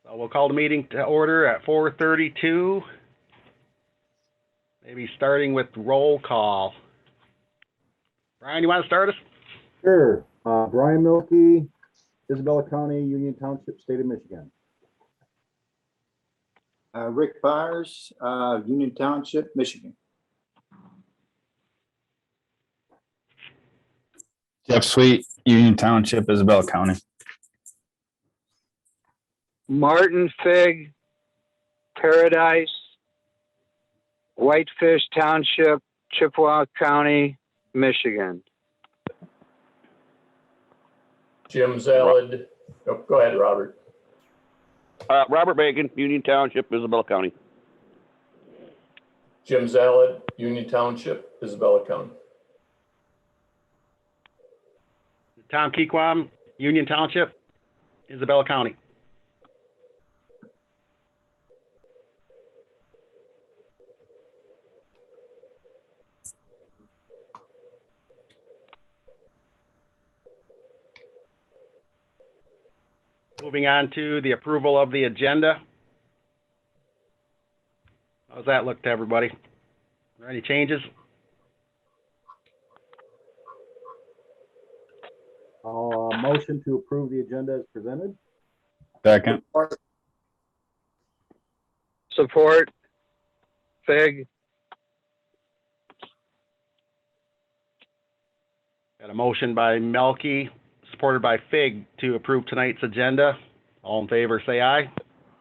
So we'll call the meeting to order at 4:32. Maybe starting with roll call. Brian, you want to start us? Sure. Brian Milkey, Isabella County, Union Township, State of Michigan. Rick Byers, Union Township, Michigan. Jeff Sweet, Union Township, Isabella County. Martin Fig, Paradise, Whitefish Township, Chippewa County, Michigan. Jim Zalad. Oh, go ahead, Robert. Robert Bacon, Union Township, Isabella County. Jim Zalad, Union Township, Isabella County. Tom Keequam, Union Township, Isabella County. Moving on to the approval of the agenda. How's that look to everybody? Are there any changes? Motion to approve the agenda as presented. Second. Support, Fig. Got a motion by Melky, supported by Fig, to approve tonight's agenda. All in favor, say aye.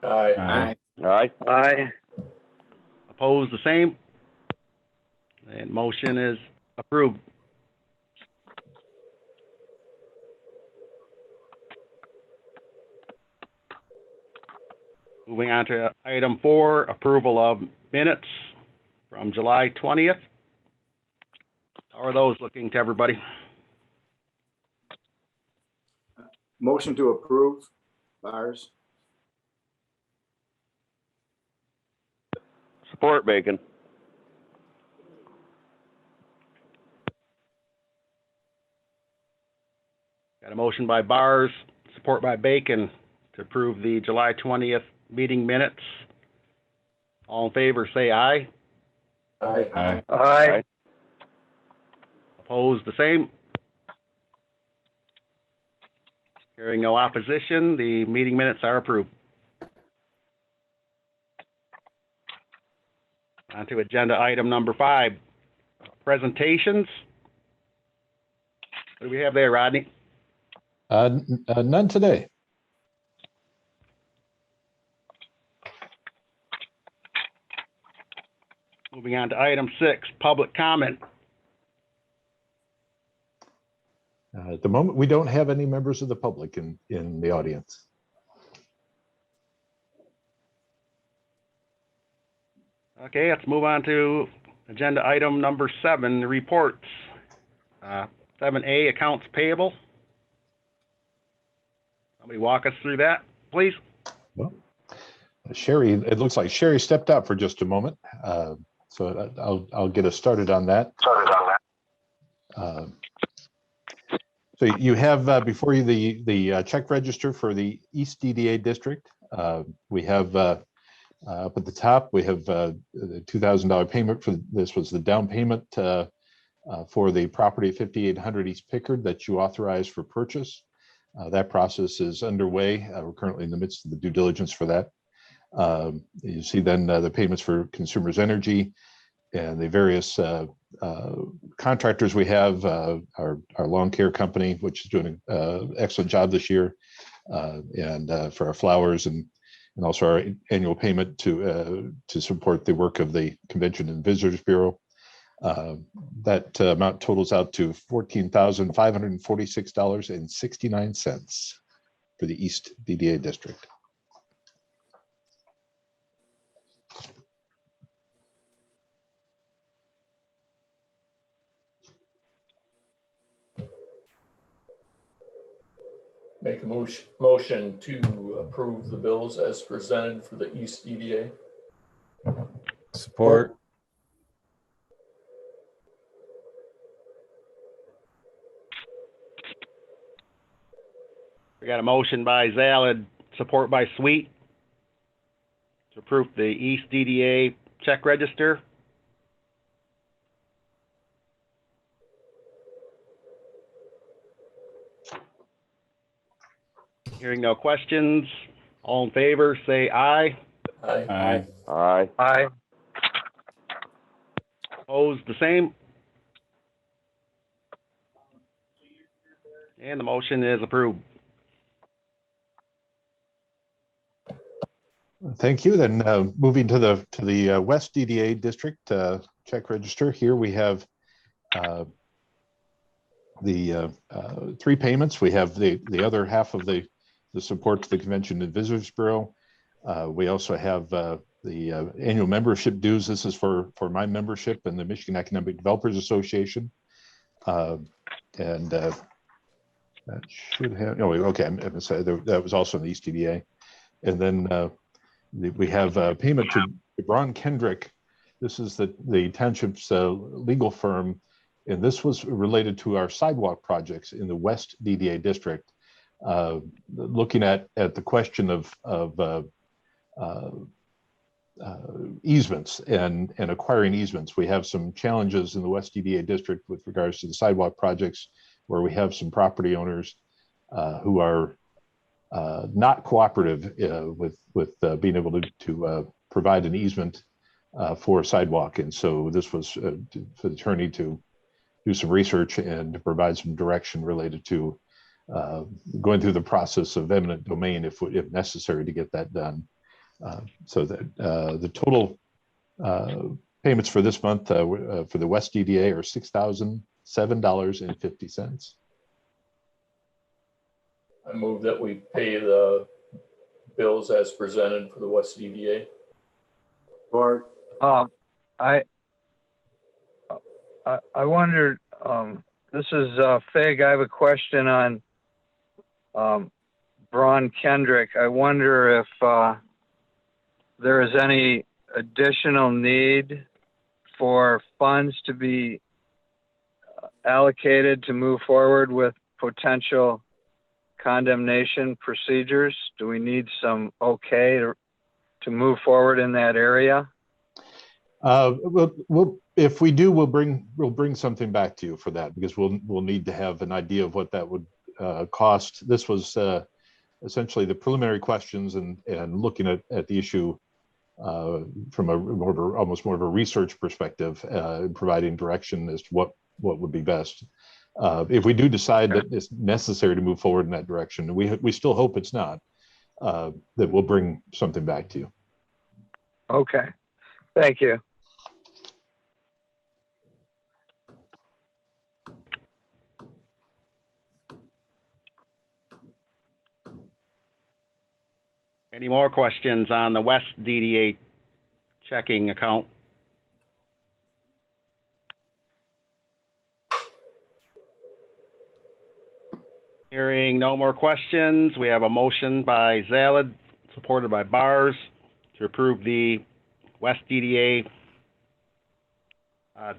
Aye. Aye. Aye. Aye. Opposed, the same. And motion is approved. Moving on to item 4, approval of minutes from July 20th. How are those looking to everybody? Motion to approve, Byers. Support Bacon. Got a motion by Bars, support by Bacon, to approve the July 20th meeting minutes. All in favor, say aye. Aye. Aye. Aye. Opposed, the same. Hearing no opposition, the meeting minutes are approved. On to agenda item number 5, presentations. What do we have there, Rodney? None today. Moving on to item 6, public comment. At the moment, we don't have any members of the public in the audience. Okay, let's move on to agenda item number 7, the reports. 7A, accounts payable. Somebody walk us through that, please. Well, Sherry, it looks like Sherry stepped out for just a moment. So I'll get us started on that. So you have before you the check register for the East DDA district. We have up at the top, we have the $2,000 payment for this was the down payment for the property at 5800 East Pickard that you authorized for purchase. That process is underway. We're currently in the midst of the due diligence for that. You see then the payments for Consumers Energy and the various contractors we have, our lawn care company, which is doing an excellent job this year, and for our flowers and also our annual payment to support the work of the Convention and Visitors Bureau. That amount totals out to $14,546.69 for the East DDA district. Make a motion to approve the bills as presented for the East EDA. Support. We got a motion by Zalad, support by Sweet, approve the East DDA check register. Hearing no questions, all in favor, say aye. Aye. Aye. Aye. Aye. Opposed, the same. And the motion is approved. Thank you. Then moving to the West DDA district check register. Here we have the three payments. We have the other half of the support to the Convention and Visitors Bureau. We also have the annual membership dues. This is for my membership in the Michigan Economic Developers Association. And that should have, oh, okay, I'm gonna say that was also in the East DDA. And then we have a payment to Braun Kendrick. This is the township's legal firm, and this was related to our sidewalk projects in the West DDA district. Looking at the question of easements and acquiring easements. We have some challenges in the West DDA district with regards to the sidewalk projects, where we have some property owners who are not cooperative with being able to provide an easement for a sidewalk. And so this was for the attorney to do some research and to provide some direction related to going through the process of eminent domain if necessary to get that done. So that the total payments for this month for the West DDA are $6,007.50. I move that we pay the bills as presented for the West DDA. Support. I wondered, this is Fig. I have a question on Braun Kendrick. I wonder if there is any additional need for funds to be allocated to move forward with potential condemnation procedures. Do we need some okay to move forward in that area? We'll if we do, we'll bring something back to you for that, because we'll need to have an idea of what that would cost. This was essentially the preliminary questions and looking at the issue from almost more of a research perspective, providing direction as to what would be best. If we do decide that it's necessary to move forward in that direction, we still hope it's not, that we'll bring something back to you. Okay, thank you. Any more questions on the West DDA checking account? Hearing no more questions, we have a motion by Zalid, supported by Bars, to approve the West DDA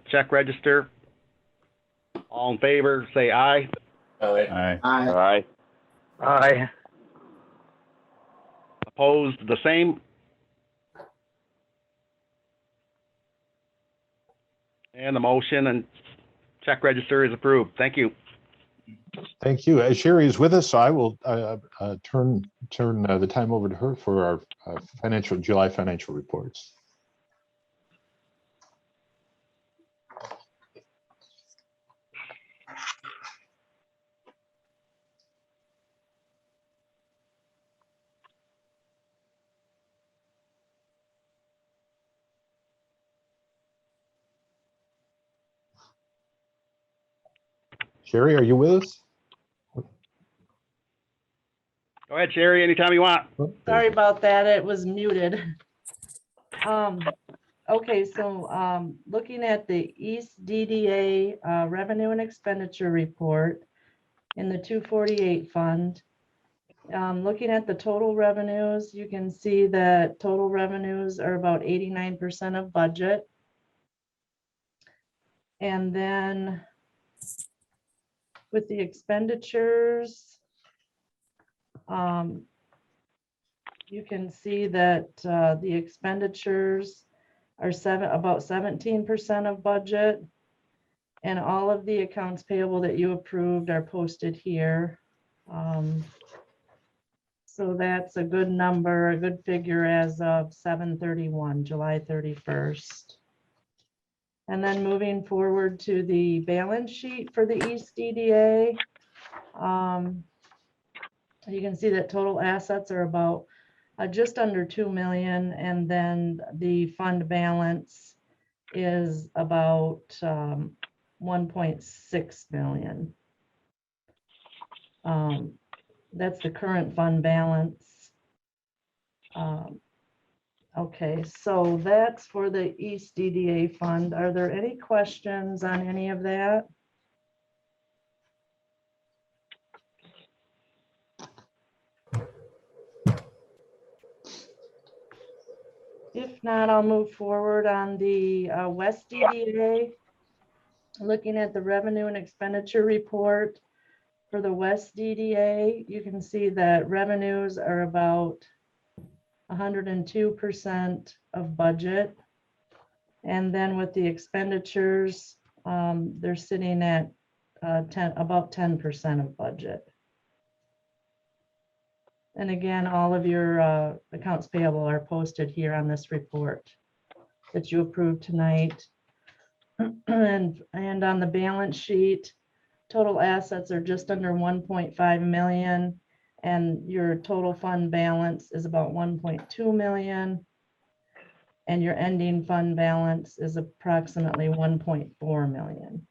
check register. All in favor, say aye. Aye. Aye. Aye. Aye. Aye. Opposed, the same. And the motion and check register is approved. Thank you. Thank you. As Sherry is with us, so I will turn the time over to her for our July financial reports. Sherry, are you with us? Go ahead, Sherry, anytime you want. Oh, there Sorry you go. about that, it was muted. Okay, so looking at the East DDA revenue and expenditure report in the 248 fund, looking at the total revenues, you can see that total revenues are about 89% of budget. And then with the expenditures, you can see that the expenditures are about 17% of budget. And all of the accounts payable that you approved are posted here. So that's a good number, a good figure as of 7/31, July 31st. And then moving forward to the balance sheet for the East DDA. You can see that total assets are about just under 2 million, and then the fund balance is about 1.6 million. That's the current fund balance. Okay, so that's for the East DDA fund. Are there any questions on any of that? If not, I'll move forward on the West DDA. Looking at the revenue and expenditure report for the West DDA, you can see that revenues are about 102% of budget. And then with the expenditures, they're sitting at about 10% of budget. And again, all of your accounts payable are posted here on this report that you approved tonight. And on the balance sheet, total assets are just under 1.5 million, and your total fund balance is about 1.2 million. And your ending fund balance is approximately 1.4 million.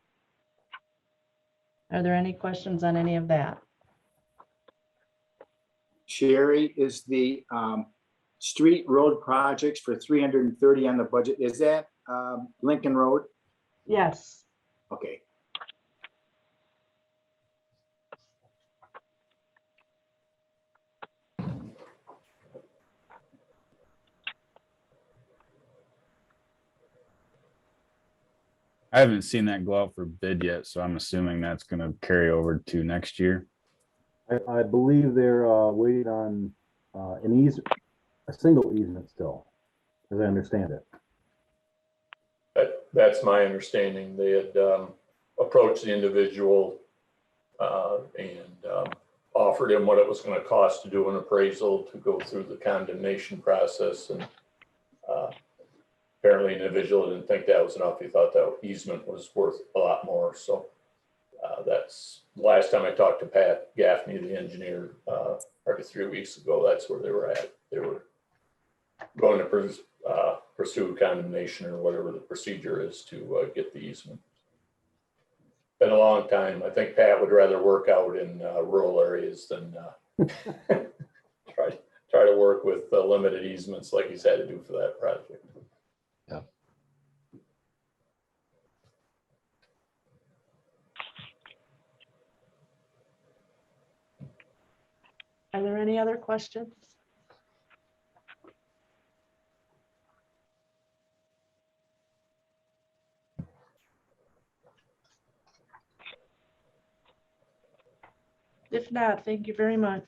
Are there any questions on any of that? Sherry, is the street road projects for 330 on the budget, is that Lincoln Road? Yes. Okay. I haven't seen that go out for bid yet, so I'm assuming that's gonna carry over to next year. I believe they're waiting on a single easement still, as I understand it. That's my understanding. They had approached the individual and offered him what it was going to cost to do an appraisal to go through the condemnation process. And apparently the individual didn't think that was enough. He thought that easement was worth a lot more. So that's the last time I talked to Pat Gaffney, the engineer, probably 3 weeks ago. That's where they were at. They were going to pursue condemnation or whatever the procedure is to get the easement. Been a long time. I think Pat would rather work out in rural areas than try to work with limited easements like he's had to do for that project. Yeah. Are there any other questions? If not, thank you very much.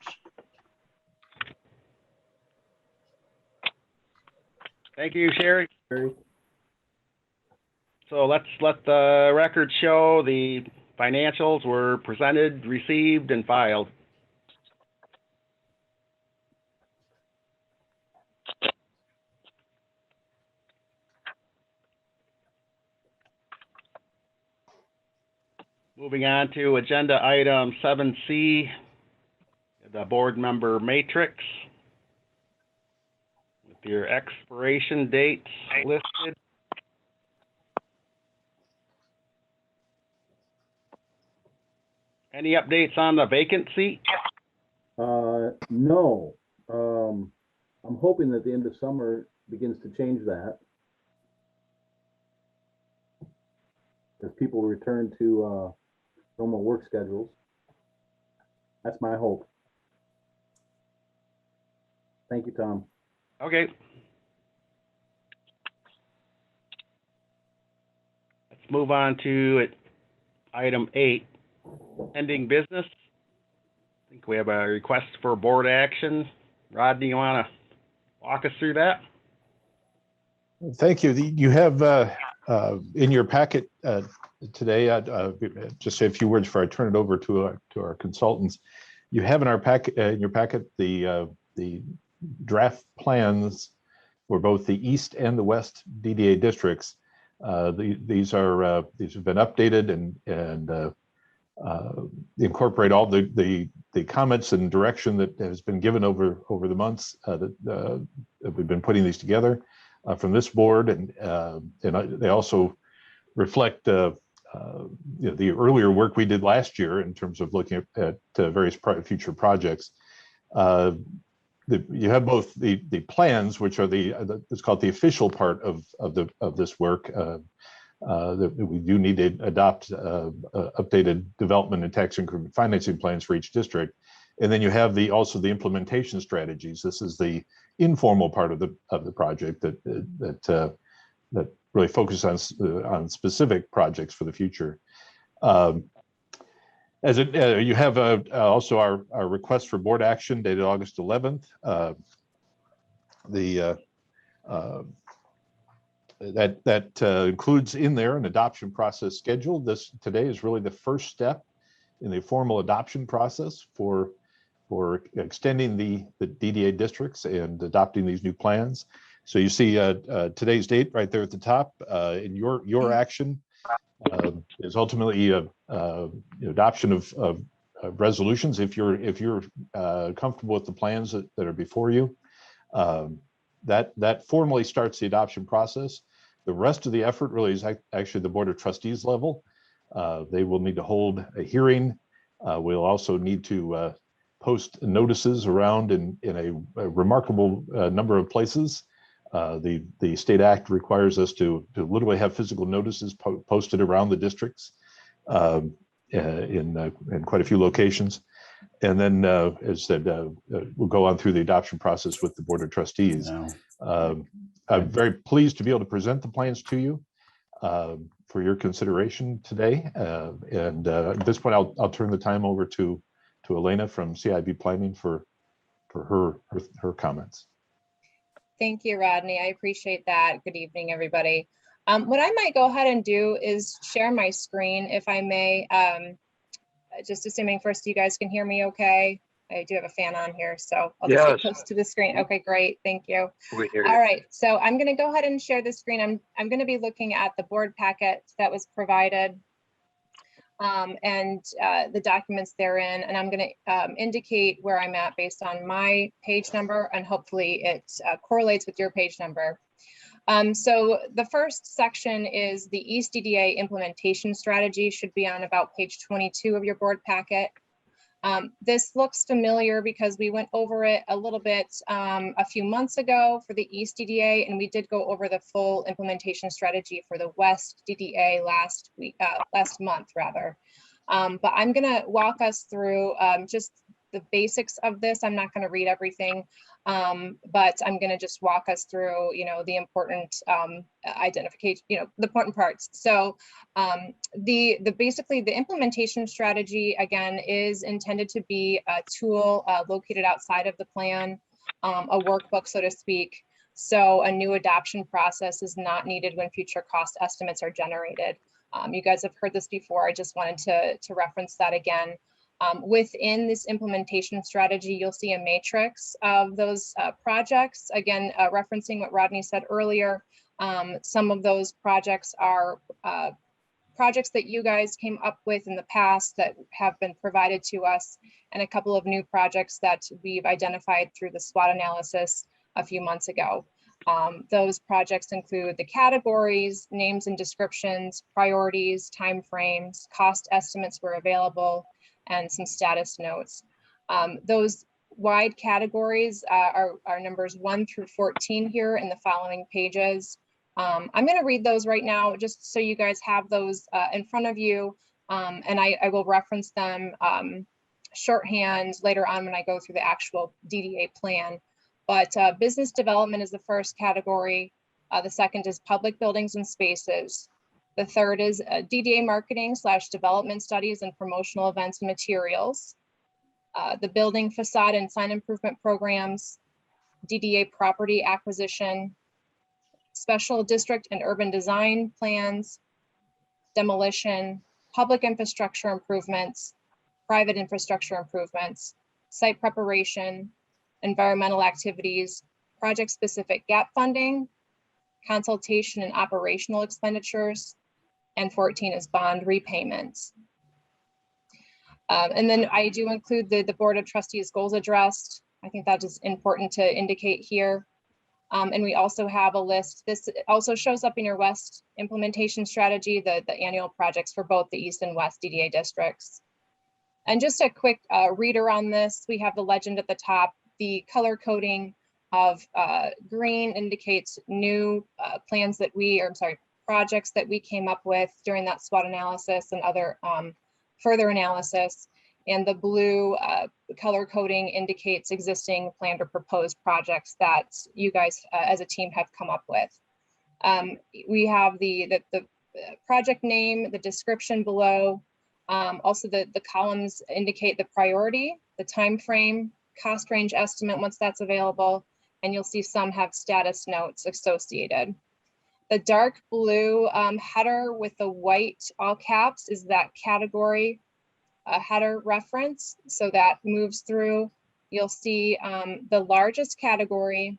Thank you, Sherry. Sherry? So let's let the record show the financials were presented, received, and filed. Moving on to agenda item 7C, the board member matrix with your expiration dates listed. Any updates on the vacancy? No. I'm hoping that the end of summer begins to change that. As people return to normal work schedules. That's my hope. Thank you, Tom. Okay. Let's move on to item 8, pending business. I think we have a request for board action. Rodney, you want to walk us through that? Thank you. You have in your packet today, just say a few words before I turn it over to our consultants. You have in your packet the draft plans for both the east and the west DDA districts. These have been updated and incorporate all the comments and direction that has been given over the months that we've been putting these together from this board, and they also reflect the earlier work we did last year in terms of looking at various future projects. You have both the plans, which are it's called the official part of this work. That we do need to adopt updated development and tax increment financing plans for each district, and then you have also the implementation strategies. This is the informal part of the project that really focuses on specific projects for the future. You have also our request for board action dated August 11th. That includes in there an adoption process schedule. This today is really the first step in the formal adoption process for extending the DDA districts and adopting these new plans. So you see today's date right there at the top. In your action is ultimately adoption of resolutions. If you're comfortable with the plans that are before you, that formally starts the adoption process. The rest of the effort really is actually the Board of Trustees level. They will need to hold a hearing. We'll also need to post notices around in a remarkable number of places. The state act requires us to literally have physical notices posted around the districts in quite a few locations. And then, as said, we'll go on through the adoption process with the Board of Trustees. I'm very pleased to be able to present the plans to you for your consideration today. And at this point, I'll turn the time over to Elena from CIB Planning for her comments. Thank you, Rodney. I appreciate that. Good evening, everybody. What I might go ahead and do is share my screen, if I may. Just assuming first you guys can hear me okay. I do have a fan on here, so I'll just get close to the screen. Okay, great. Thank you. We hear you. All right, so I'm going to go ahead and share the screen. I'm going to be looking at the board packet that was provided and the documents therein, and I'm going to indicate where I'm at based on my page number, and hopefully it correlates with your page number. So the first section is the East DDA implementation strategy, should be on about page 22 of your board packet. This looks familiar because we went over it a little bit a few months ago for the East DDA, and we did go over the full implementation strategy for the West DDA last month rather. But I'm going to walk us through just the basics of this. I'm not going to read everything, but I'm going to just walk us through, the important identification, the important parts. So basically the implementation strategy, again, is intended to be a tool located outside of the plan, a workbook, so to speak. So a new adoption process is not needed when future cost estimates are generated. You guys have heard this before. I just wanted to reference that again. Within this implementation strategy, you'll see a matrix of those projects. Again, referencing what Rodney said earlier, some of those projects are projects that you guys came up with in the past that have been provided to us, and a couple of new projects that we've identified through the SWOT analysis a few months ago. Those projects include the categories, names and descriptions, priorities, timeframes, cost estimates were available, and some status notes. Those wide categories are numbers 1 through 14 here in the following pages. I'm going to read those right now just so you guys have those in front of you, and I will reference them shorthand later on when I go through the actual DDA plan. But business development is the first category. The second is public buildings and spaces. The third is DDA marketing / development studies and promotional events and materials. The building facade and sign improvement programs. DDA property acquisition, special district and urban design plans, demolition, public infrastructure improvements, private infrastructure improvements, site preparation, environmental activities, project-specific gap funding, consultation and operational expenditures, and 14 is bond repayments. And then I do include the Board of Trustees goals addressed. I think that is important to indicate here. And we also have a list. This also shows up in your West implementation strategy, the annual projects for both the East and West DDA districts. And just a quick reader on this, we have the legend at the top. The color coding of green indicates new projects that we came up with during that SWOT analysis and other further analysis. And the blue color coding indicates existing planned or proposed projects that you guys as a team have come up with. We have the project name, the description below. Also the columns indicate the priority, the time frame, cost range estimate once that's available, and you'll see some have status notes associated. The dark blue header with the white all caps is that category header reference. So that moves through. You'll see the largest category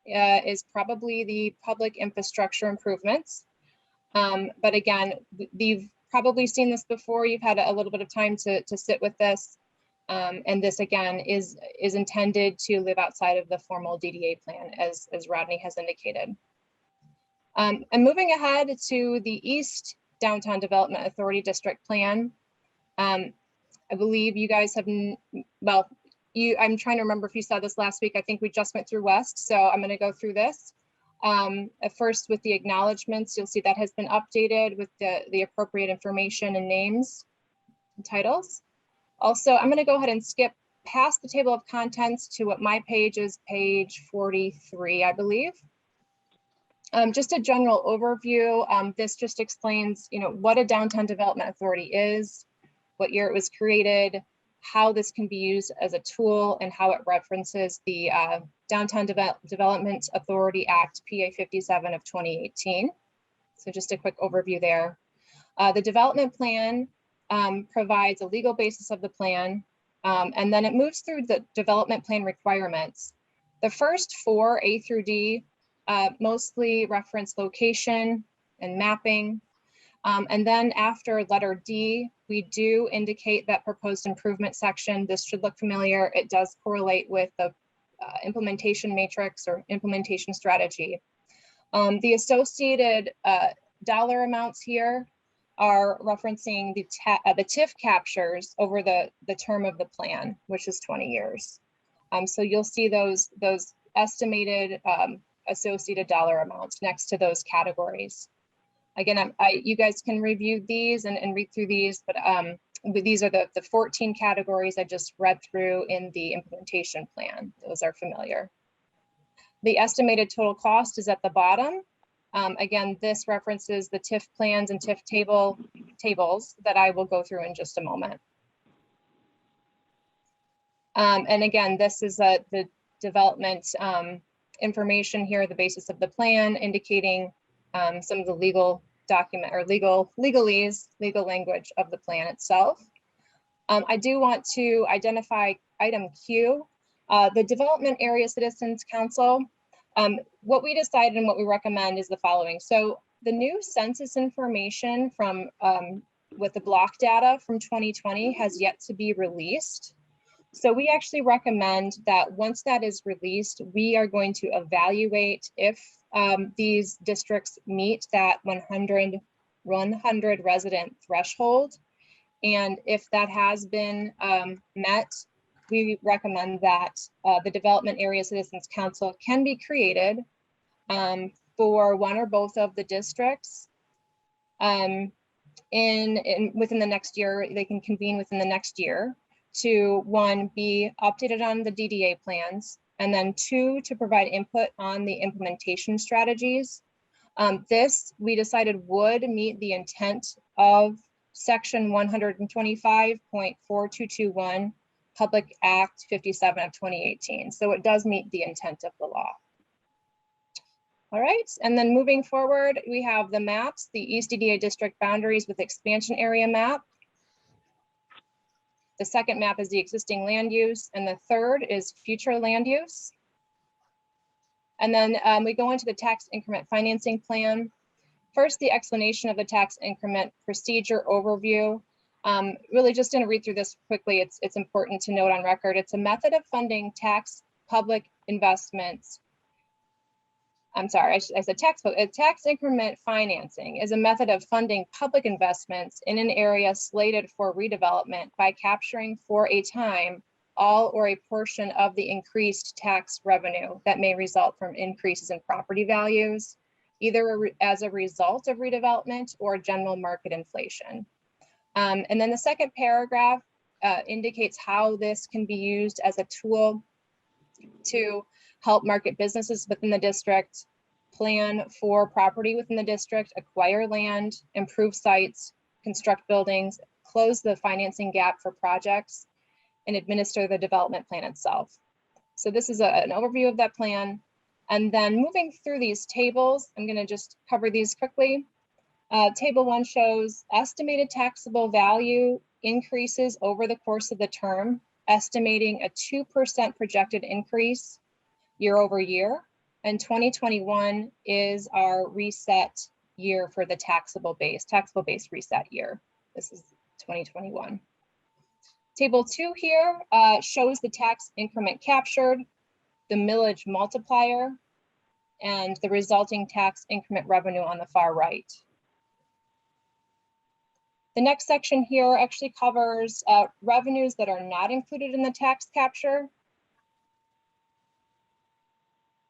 is probably the public infrastructure improvements. But again, you've probably seen this before. You've had a little bit of time to sit with this. And this again is intended to live outside of the formal DDA plan, as Rodney has indicated. And moving ahead to the East Downtown Development Authority District Plan. I believe you guys have, well, I'm trying to remember if you saw this last week. I think we just went through West, so I'm going to go through this. At first with the acknowledgements, you'll see that has been updated with the appropriate information and names and titles. Also, I'm going to go ahead and skip past the table of contents to what my page is, page 43, I believe. Just a general overview. This just explains, what a downtown development authority is, what year it was created, how this can be used as a tool, and how it references the Downtown Development Authority Act, PA 57 of 2018. So just a quick overview there. The development plan provides a legal basis of the plan, and then it moves through the development plan requirements. The first four, A through D, mostly reference location and mapping. And then after letter D, we do indicate that proposed improvement section. This should look familiar. It does correlate with the implementation matrix or implementation strategy. The associated dollar amounts here are referencing the TIF captures over the term of the plan, which is 20 years. So you'll see those estimated associated dollar amounts next to those categories. Again, you guys can review these and read through these, but these are the 14 categories I just read through in the implementation plan. Those are familiar. The estimated total cost is at the bottom. Again, this references the TIF plans and TIF tables that I will go through in just a moment. And again, this is the development information here, the basis of the plan, indicating some of the legal document or legal language of the plan itself. I do want to identify item Q, the Development Area Citizens Council. What we decided and what we recommend is the following. So the new census information from with the block data from 2020 has yet to be released. So we actually recommend that once that is released, we are going to evaluate if these districts meet that 100 resident threshold. And if that has been met, we recommend that the Development Area Citizens Council can be created for one or both of the districts. Within the next year, they can convene within the next year to, one, be updated on the DDA plans, and then two, to provide input on the implementation strategies. This, we decided, would meet the intent of section 125.4221 Public Act 57 of 2018. So it does meet the intent of the law. All right, and then moving forward, we have the maps, the East DDA district boundaries with expansion area map. The second map is the existing land use, and the third is future land use. And then we go into the tax increment financing plan. First, the explanation of the tax increment procedure overview. Really just going to read through this quickly. It's important to note on record. It's a method of funding public investments. I'm sorry, I said tax increment financing is a method of funding public investments in an area slated for redevelopment by capturing for a time all or a portion of the increased tax revenue that may result from increases in property values, either as a result of redevelopment or general market inflation. And then the second paragraph indicates how this can be used as a tool to help market businesses within the district, plan for property within the district, acquire land, improve sites, construct buildings, close the financing gap for projects, and administer the development plan itself. So this is an overview of that plan. And then moving through these tables, I'm going to just cover these quickly. Table 1 shows estimated taxable value increases over the course of the term, estimating a 2% projected increase year over year. And 2021 is our reset year for the taxable base reset year. This is 2021. Table 2 here shows the tax increment captured, the millage multiplier, and the resulting tax increment revenue on the far right. The next section here actually covers revenues that are not included in the tax capture.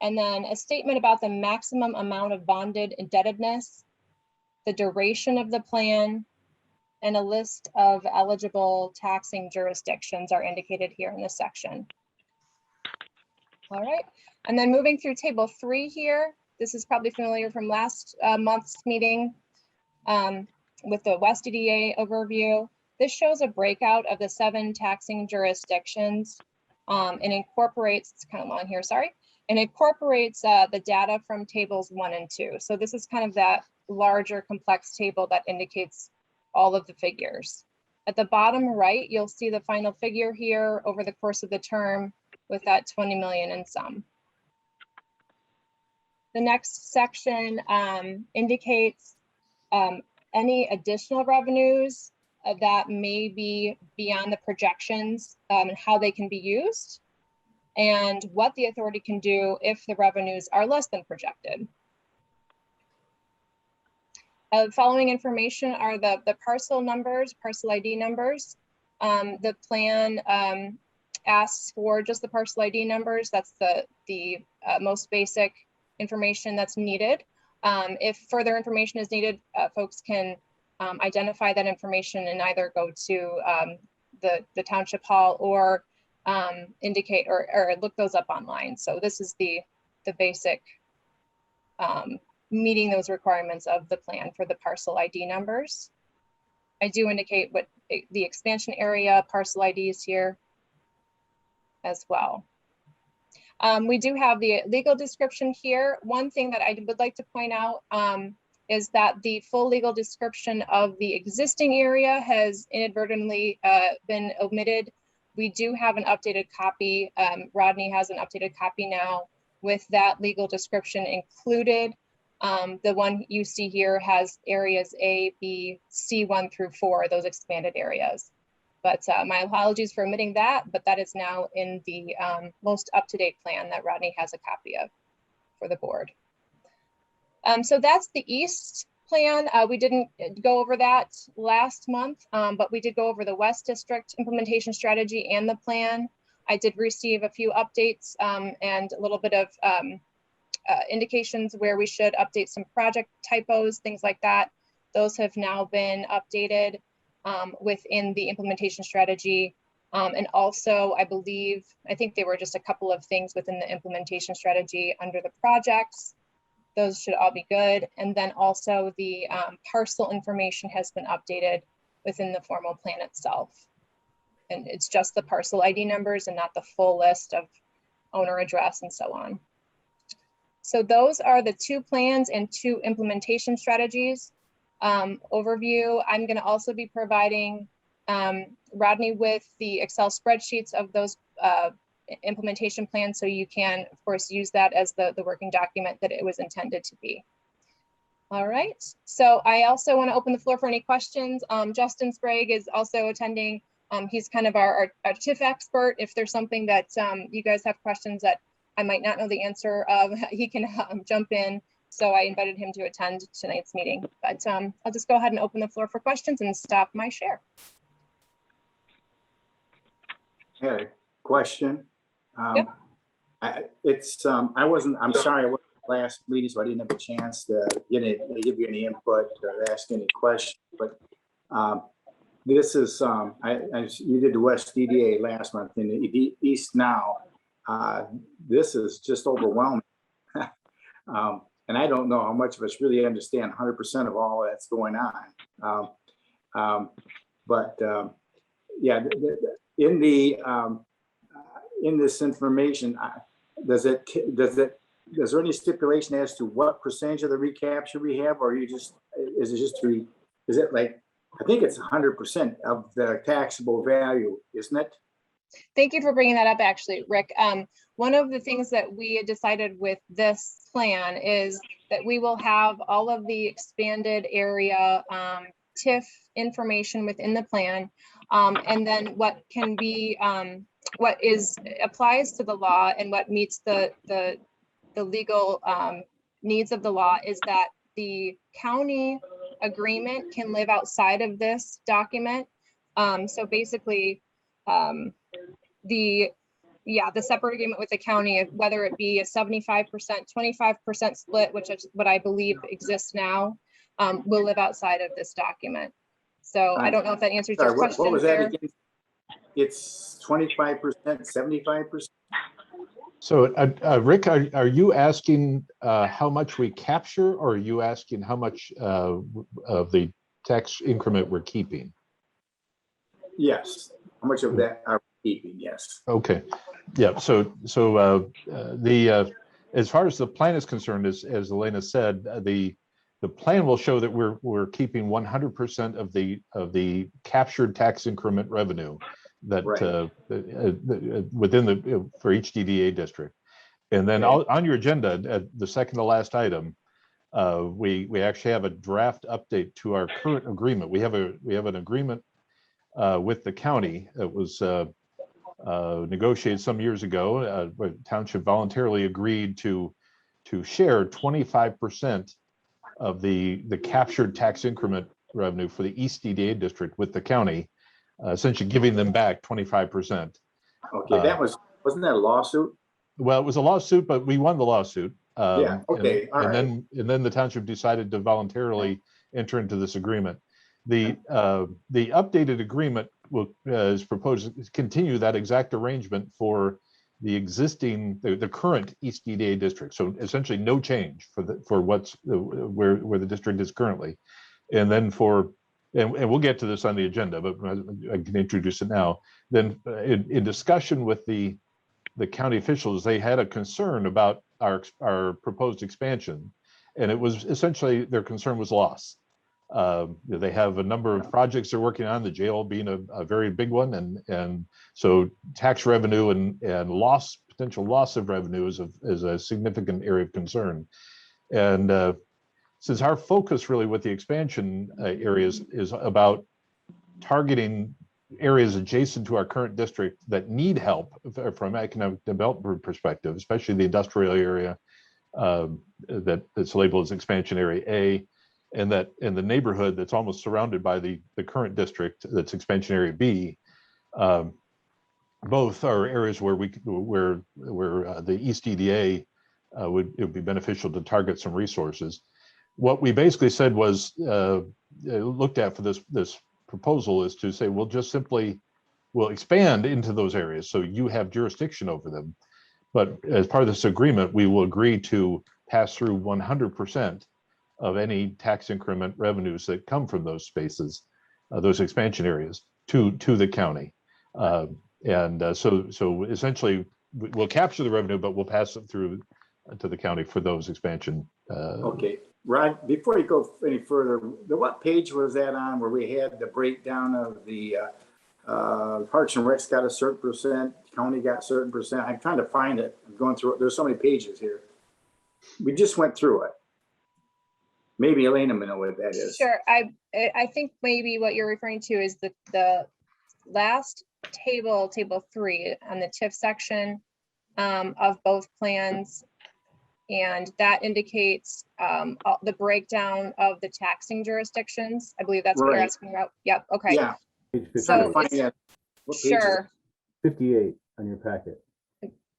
And then a statement about the maximum amount of bonded indebtedness, the duration of the plan, and a list of eligible taxing jurisdictions are indicated here in this section. All right, and then moving through table 3 here, this is probably familiar from last month's meeting with the West DDA overview. This shows a breakout of the 7 taxing jurisdictions and incorporates, it's kind of long here, sorry, and incorporates the data from tables 1 and 2. So this is kind of that larger complex table that indicates all of the figures. At the bottom right, you'll see the final figure here over the course of the term with that 20 million and some. The next section indicates any additional revenues that may be beyond the projections and how they can be used, and what the authority can do if the revenues are less than projected. Following information are the parcel numbers, parcel ID numbers. The plan asks for just the parcel ID numbers. That's the most basic information that's needed. If further information is needed, folks can identify that information and either go to the township hall or indicate or look those up online. So this is the basic meeting those requirements of the plan for the parcel ID numbers. I do indicate what the expansion area parcel IDs here as well. We do have the legal description here. One thing that I would like to point out is that the full legal description of the existing area has inadvertently been omitted. We do have an updated copy. Rodney has an updated copy now with that legal description included. The one you see here has areas A, B, C 1 through 4, those expanded areas. But my apologies for omitting that, but that is now in the most up-to-date plan that Rodney has a copy of for the board. So that's the East plan. We didn't go over that last month, but we did go over the West District implementation strategy and the plan. I did receive a few updates and a little bit of indications where we should update some project typos, things like that. Those have now been updated within the implementation strategy. And also, I think there were just a couple of things within the implementation strategy under the projects. Those should all be good. And then also the parcel information has been updated within the formal plan itself. and it's just the parcel ID numbers and not the full list of owner address and so on. So those are the 2 plans and 2 implementation strategies. Overview, I'm going to also be providing Rodney with the Excel spreadsheets of those implementation plans, so you can, of course, use that as the working document that it was intended to be. All right, so I also want to open the floor for any questions. Justin Sprague is also attending. He's kind of our TIF expert. If there's something that you guys have questions that I might not know the answer of, he can jump in. So I invited him to attend tonight's meeting. But I'll just go ahead and open the floor for questions and stop my share. Okay, question. Yep. I'm sorry, I wasn't at the last meeting, so I didn't have a chance to give you any input or ask any questions. But this is, you did the West DDA last month in the East now. This is just overwhelming. And I don't know how much of us really understand 100% of all that's going on. Yeah, in this information, is there any stipulation as to what percentage of the recapture we have, or is it like, I think it's 100% of the taxable value, isn't it? Thank you for bringing that up, actually, Rick. One of the things that we had decided with this plan is that we will have all of the expanded area TIF information within the plan. And then what can be, what applies to the law and what meets the legal needs of the law is that the county agreement can live outside of this document. So basically, the separate agreement with the county, whether it be a 75%, 25% split, which is what I believe exists now, will live outside of this document. So I don't know if that answers your question. What was that again? It's 25%, 75%? So Rick, are you asking how much we capture, or are you asking how much of the tax increment we're keeping? Yes. How much of that are we keeping? Yes. Okay. Yeah. So as far as the plan is concerned, as Elena said, the plan will show that we're keeping 100% of the captured tax increment revenue that within for each DDA district. And then on your agenda, the second to last item, we actually have a draft update to our current agreement. We have an agreement with the county that was negotiated some years ago. Township voluntarily agreed to share 25% of the captured tax increment revenue for the East DDA district with the county, essentially giving them back 25%. Okay, wasn't that a lawsuit? Well, it was a lawsuit, but we won the lawsuit. Yeah. Okay. And then the township decided to voluntarily enter into this agreement. The updated agreement is proposed to continue that exact arrangement for the current East DDA district. So essentially no change for where the district is currently. And then and we'll get to this on the agenda, but I can introduce it now. Then in discussion with the county officials, they had a concern about our proposed expansion, and it was essentially their concern was loss. They have a number of projects they're working on, the jail being a very big one, and so tax revenue and potential loss of revenue is a significant area of concern. And since our focus really with the expansion areas is about targeting areas adjacent to our current district that need help from economic development perspective, especially the industrial area that's labeled as expansion area A, and that in the neighborhood that's almost surrounded by the current district that's expansion area B, both are areas where the East EDA it would be beneficial to target some resources. What we basically said was looked at for this proposal is to say we'll expand into those areas so you have jurisdiction over them, but as part of this agreement we will agree to pass through 100% of any tax increment revenues that come from those spaces, those expansion areas to the county. So essentially, we'll capture the revenue, but we'll pass it through to the county for those expansion. Okay, Rod, before you go any further, what page was that on where we had the breakdown of the Parks and Recs got a certain percent, county got a certain percent? I'm trying to find it. I'm going through it. There's so many pages here. We just went through it. Maybe Elena may know what that is. Sure. I think maybe what you're referring to is the last table 3 on the TIF section of both plans. And that indicates the breakdown of the taxing jurisdictions. I believe that's what you're asking about. Yep. Okay. Yeah. So find that. What page is it? sure. 58 on your packet.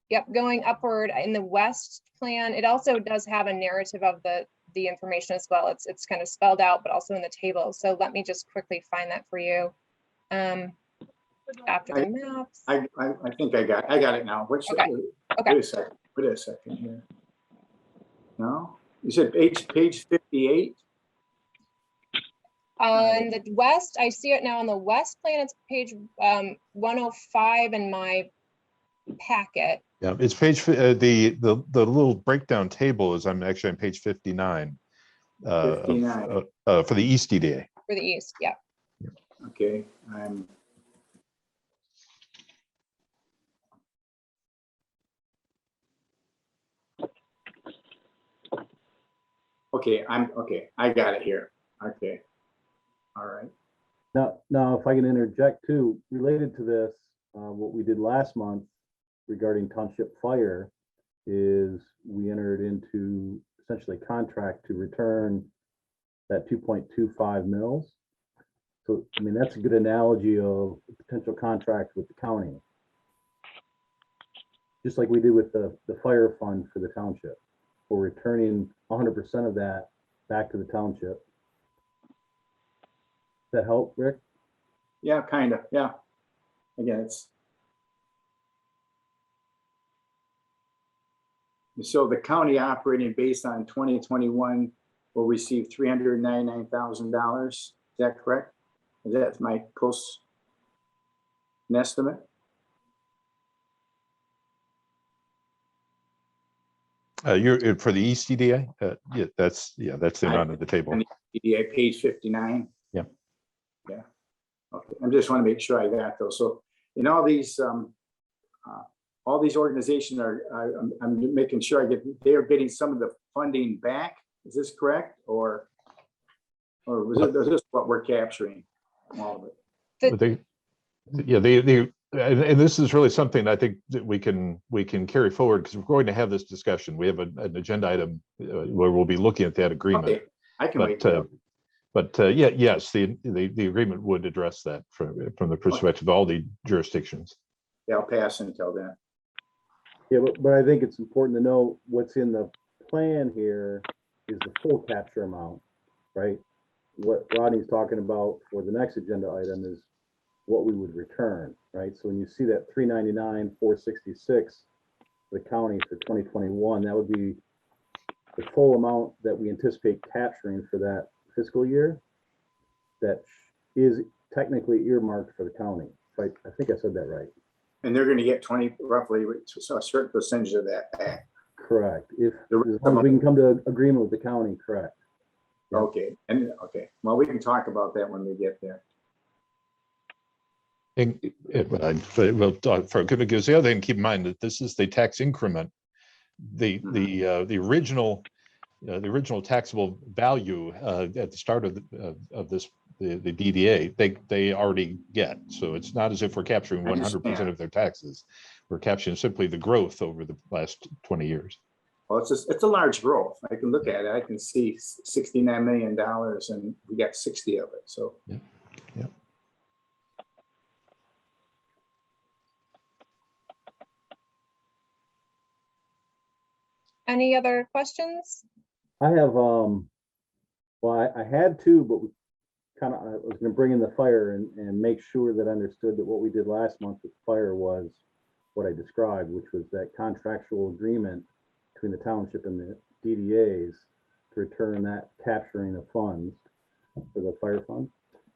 Yep. Going upward in the West plan, it also does have a narrative of the information as well. It's kind of spelled out, but also in the table. So let me just quickly find that for you. After the maps. I think I got it now. Which? Okay. Wait a second here. No, you said page 58. On the West, I see it now on the West plan. It's page 105 in my packet. Yeah, it's page the little breakdown table is I'm actually on page 59. 59. For the East EDA. For the East, yeah. Okay, okay. I got it here. Okay. All right. Now, if I can interject too, related to this, what we did last month regarding Township Fire is we entered into essentially a contract to return that 2.25 mils. So, I mean, that's a good analogy of a potential contract with the county. Just like we did with the fire fund for the township. We're returning 100% of that back to the township. Does that help, Rick? Yeah, kind of. Yeah. Again, it's so the county operating based on 2021 will receive $399,000. Is that correct? Is that my close estimate? You're for the East EDA? Yeah, that's the amount of the table. EDA page 59. Yeah. Yeah. Okay. I just want to make sure I got those. So in all these organizations I'm making sure they are getting some of the funding back. Is this correct? Or is this what we're capturing? All of it. And this is really something I think that we can carry forward because we're going to have this discussion. We have an agenda item where we'll be looking at that agreement. Okay. I can wait. Yes, the agreement would address that from the perspective of all the jurisdictions. Yeah, I'll pass until then. Yeah, but I think it's important to know what's in the plan here is the full capture amount, right? What Rodney's talking about for the next agenda item is what we would return, right? So when you see that 399, 466, the county for 2021, that would be the full amount that we anticipate capturing for that fiscal year that is technically earmarked for the county. Right? I think I said that right. And they're going to get roughly a certain percentage of that back. Correct. If as long as we can come to agreement with the county, correct. Yeah. Okay. Well, we can talk about that when we get there. We'll talk for because the other thing, keep in mind that this is the tax increment. The original taxable value at the start of this the DDA they already get. So it's not as if we're capturing 100% of their taxes. We're capturing simply the growth over the last 20 years. Well, it's a large growth. I can look at it. I can see $69 million, and we got 60 of it. So. Yeah. Any other questions? I have well, I had two, but we I was going to bring in the fire and make sure that I understood that what we did last month with fire was what I described, which was that contractual agreement between the township and the DDAs to return that capturing of funds for the fire fund.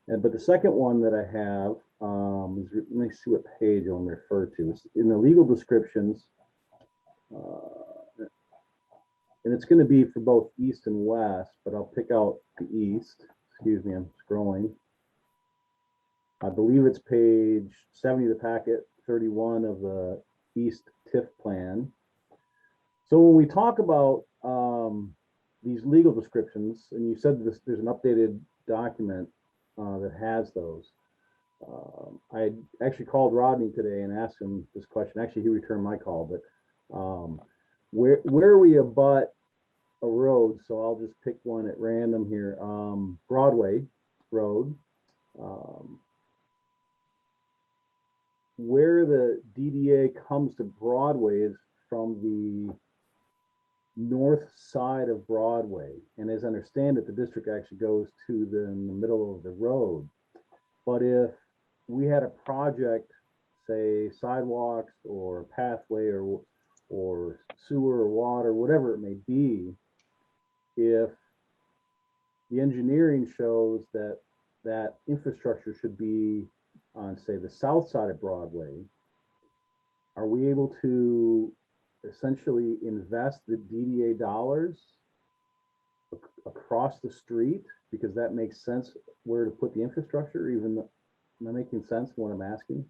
But the second one that I have let me see what page I'm referred to. It's in the legal descriptions. And it's going to be for both east and west, but I'll pick out the east. Excuse me, I'm scrolling. I believe it's page 70 of the packet, 31 of the East TIF plan. So when we talk about these legal descriptions, and you said there's an updated document that has those. I actually called Rodney today and asked him this question. Actually, he returned my call, but where we abut a road, so I'll just pick one at random here. Broadway Road. Where the DDA comes to Broadway is from the north side of Broadway. And as I understand it, the district actually goes to the middle of the road. But if we had a project, say sidewalks or pathway or sewer or water, whatever it may be, if the engineering shows that that infrastructure should be on, say, the south side of Broadway, are we able to essentially invest the DDA dollars across the street because that makes sense where to put the infrastructure? Even am I making sense what I'm asking?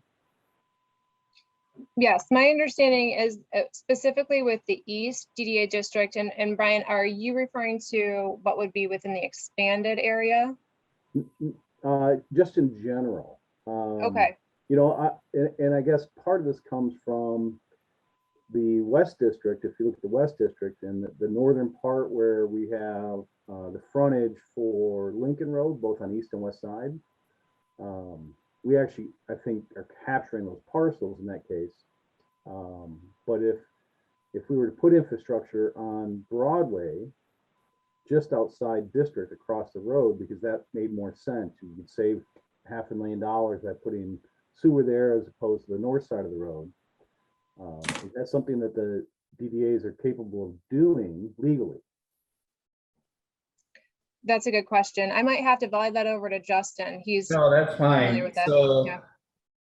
Yes, my understanding is specifically with the East DDA district, and Brian, are you referring to what would be within the expanded area? Just in general. Okay. You know, and I guess part of this comes from the West District. If you look at the West District and the northern part where we have the frontage for Lincoln Road, both on east and west side, we actually, I think, are capturing those parcels in that case. But if we were to put infrastructure on Broadway, just outside district across the road, because that made more sense, you could save $500,000 by putting sewer there as opposed to the north side of the road. Is that something that the DDAs are capable of doing legally? That's a good question. I might have to volley that over to Justin. He's No, that's familiar fine. with that. So Yeah.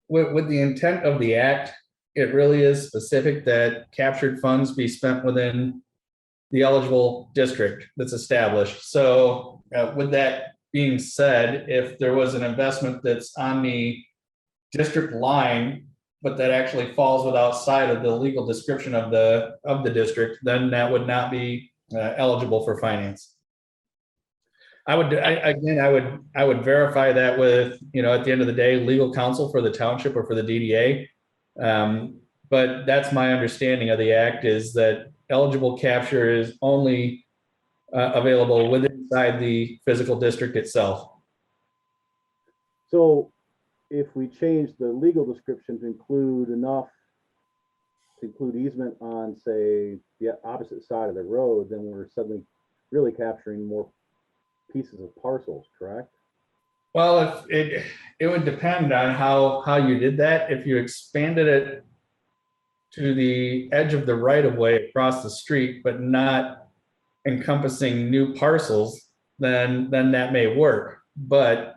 with the intent of the act, it really is specific that captured funds be spent within the eligible district that's established. So with that being said, if there was an investment that's on the district line, but that actually falls outside of the legal description of the district, then that would not be eligible for finance. I would verify that with, at the end of the day, legal counsel for the township or for the DDA. But that's my understanding of the act, is that eligible capture is only available within inside the physical district itself. So if we change the legal description to include easement on, say, the opposite side of the road, then we're suddenly really capturing more pieces of parcels, correct? Well, it would depend on how you did that. If you expanded it to the edge of the right of way across the street, but not encompassing new parcels, then that may work. But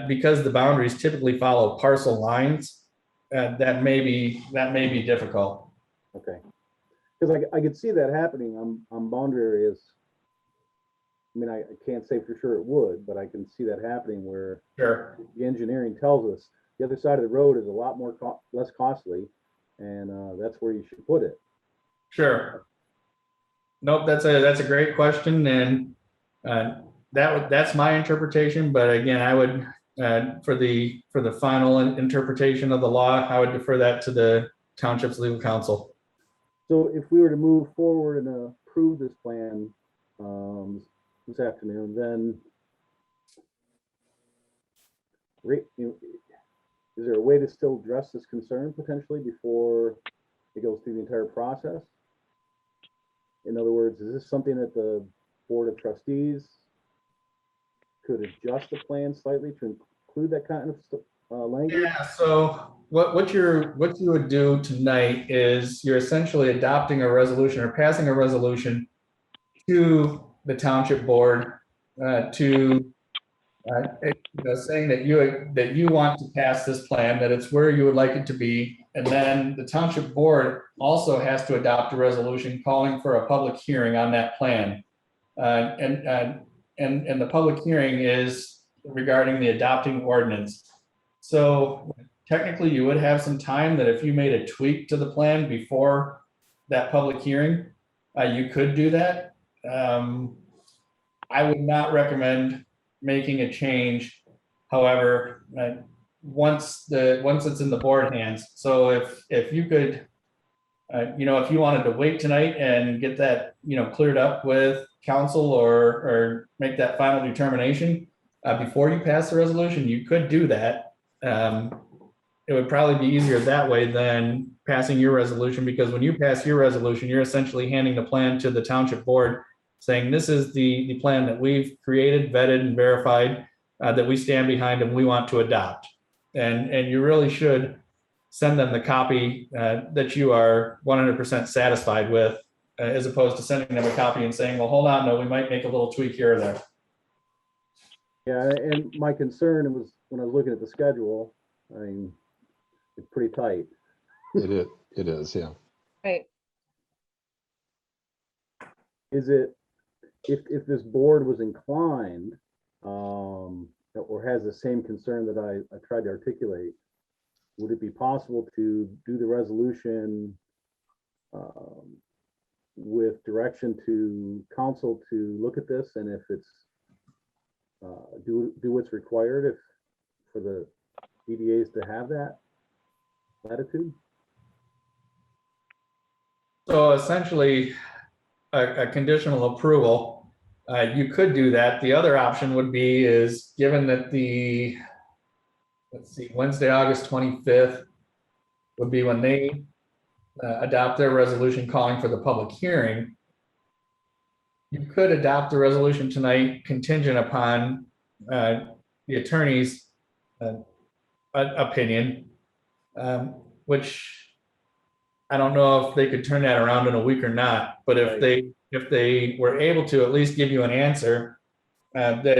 because the boundaries typically follow parcel lines, that may be difficult. Okay, because I could see that happening on boundary areas. I mean, I can't say for sure it would, but I can see that happening where Sure. the engineering tells us the other side of the road is a lot more less costly, and that's where you should put it. Sure. Nope, that's a great question, and that's my interpretation. But again, I would for the final interpretation of the law, I would defer that to the township's legal counsel. So if we were to move forward and approve this plan this afternoon, then is there a way to still address this concern potentially before it goes through the entire process? In other words, is this something that the Board of Trustees could adjust the plan slightly to include that kind of language? Yeah, so what you would do tonight is you're essentially adopting a resolution or passing a resolution to the township board to saying that you want to pass this plan, that it's where you would like it to be. And then the township board also has to adopt a resolution calling for a public hearing on that plan. And the public hearing is regarding the adopting ordinance. So technically you would have some time that if you made a tweak to the plan before that public hearing, you could do that. I would not recommend making a change. However, once it's in the board hands. So if you could, if you wanted to wait tonight and get that, cleared up with council or make that final determination before you pass the resolution, you could do that. It would probably be easier that way than passing your resolution, because when you pass your resolution, you're essentially handing the plan to the township board saying, this is the plan that we've created, vetted, and verified, that we stand behind and we want to adopt. And you really should send them the copy that you are 100% satisfied with, as opposed to sending them a copy and saying, well, hold on, no, we might make a little tweak here or there. Yeah, and my concern was when I was looking at the schedule, I mean, it's pretty tight. It is, yeah. Right. Is it, if this board was inclined, or has the same concern that I tried to articulate, would it be possible to do the resolution with direction to council to look at this, and if it's do what's required for the EDAs to have that latitude? So essentially, a conditional approval, you could do that. The other option would be is, given that Wednesday, August 25th would be when they adopt their resolution calling for the public hearing. You could adopt the resolution tonight contingent upon the attorney's opinion, which I don't know if they could turn that around in a week or not, but if they were able to at least give you an answer that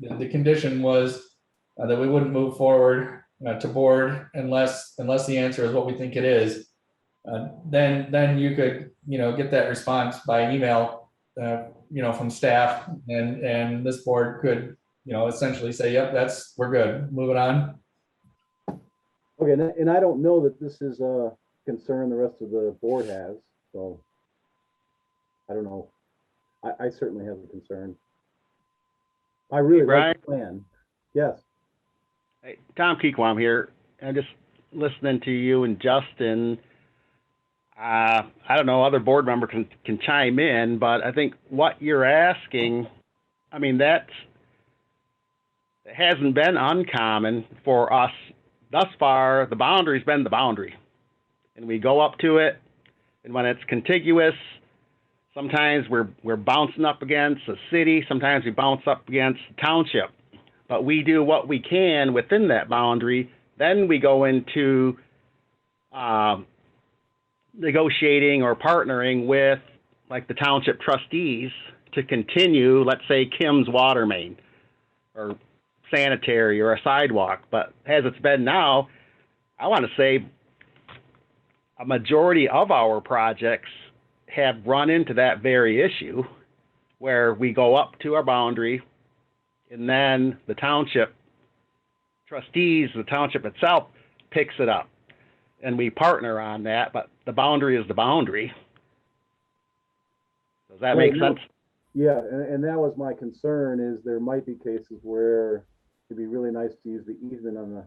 the condition was that we wouldn't move forward to board unless the answer is what we think it is, then you could get that response by email from staff, and this board could essentially say, yep, we're good, moving on. Okay, and I don't know that this is a concern the rest of the board has, so I don't know. I certainly have a concern. I really like the plan. Yes. Hey, Tom Keequam here. I'm just listening to you and Justin. I don't know, other board member can chime in, but I think what you're asking, I mean, it hasn't been uncommon for us thus far. The boundary's been the boundary, and we go up to it, and when it's contiguous, sometimes we're bouncing up against a city, sometimes we bounce up against the township, but we do what we can within that boundary. Then we go into negotiating or partnering with, like, the township trustees to continue, let's say, Kim's water main or sanitary or a sidewalk. But as it's been now, I want to say a majority of our projects have run into that very issue, where we go up to our boundary and then the township trustees, the township itself, picks it up, and we partner on that, but the boundary is the boundary. Does that make sense? Yeah, and that was my concern, is there might be cases where it'd be really nice to use the easement on the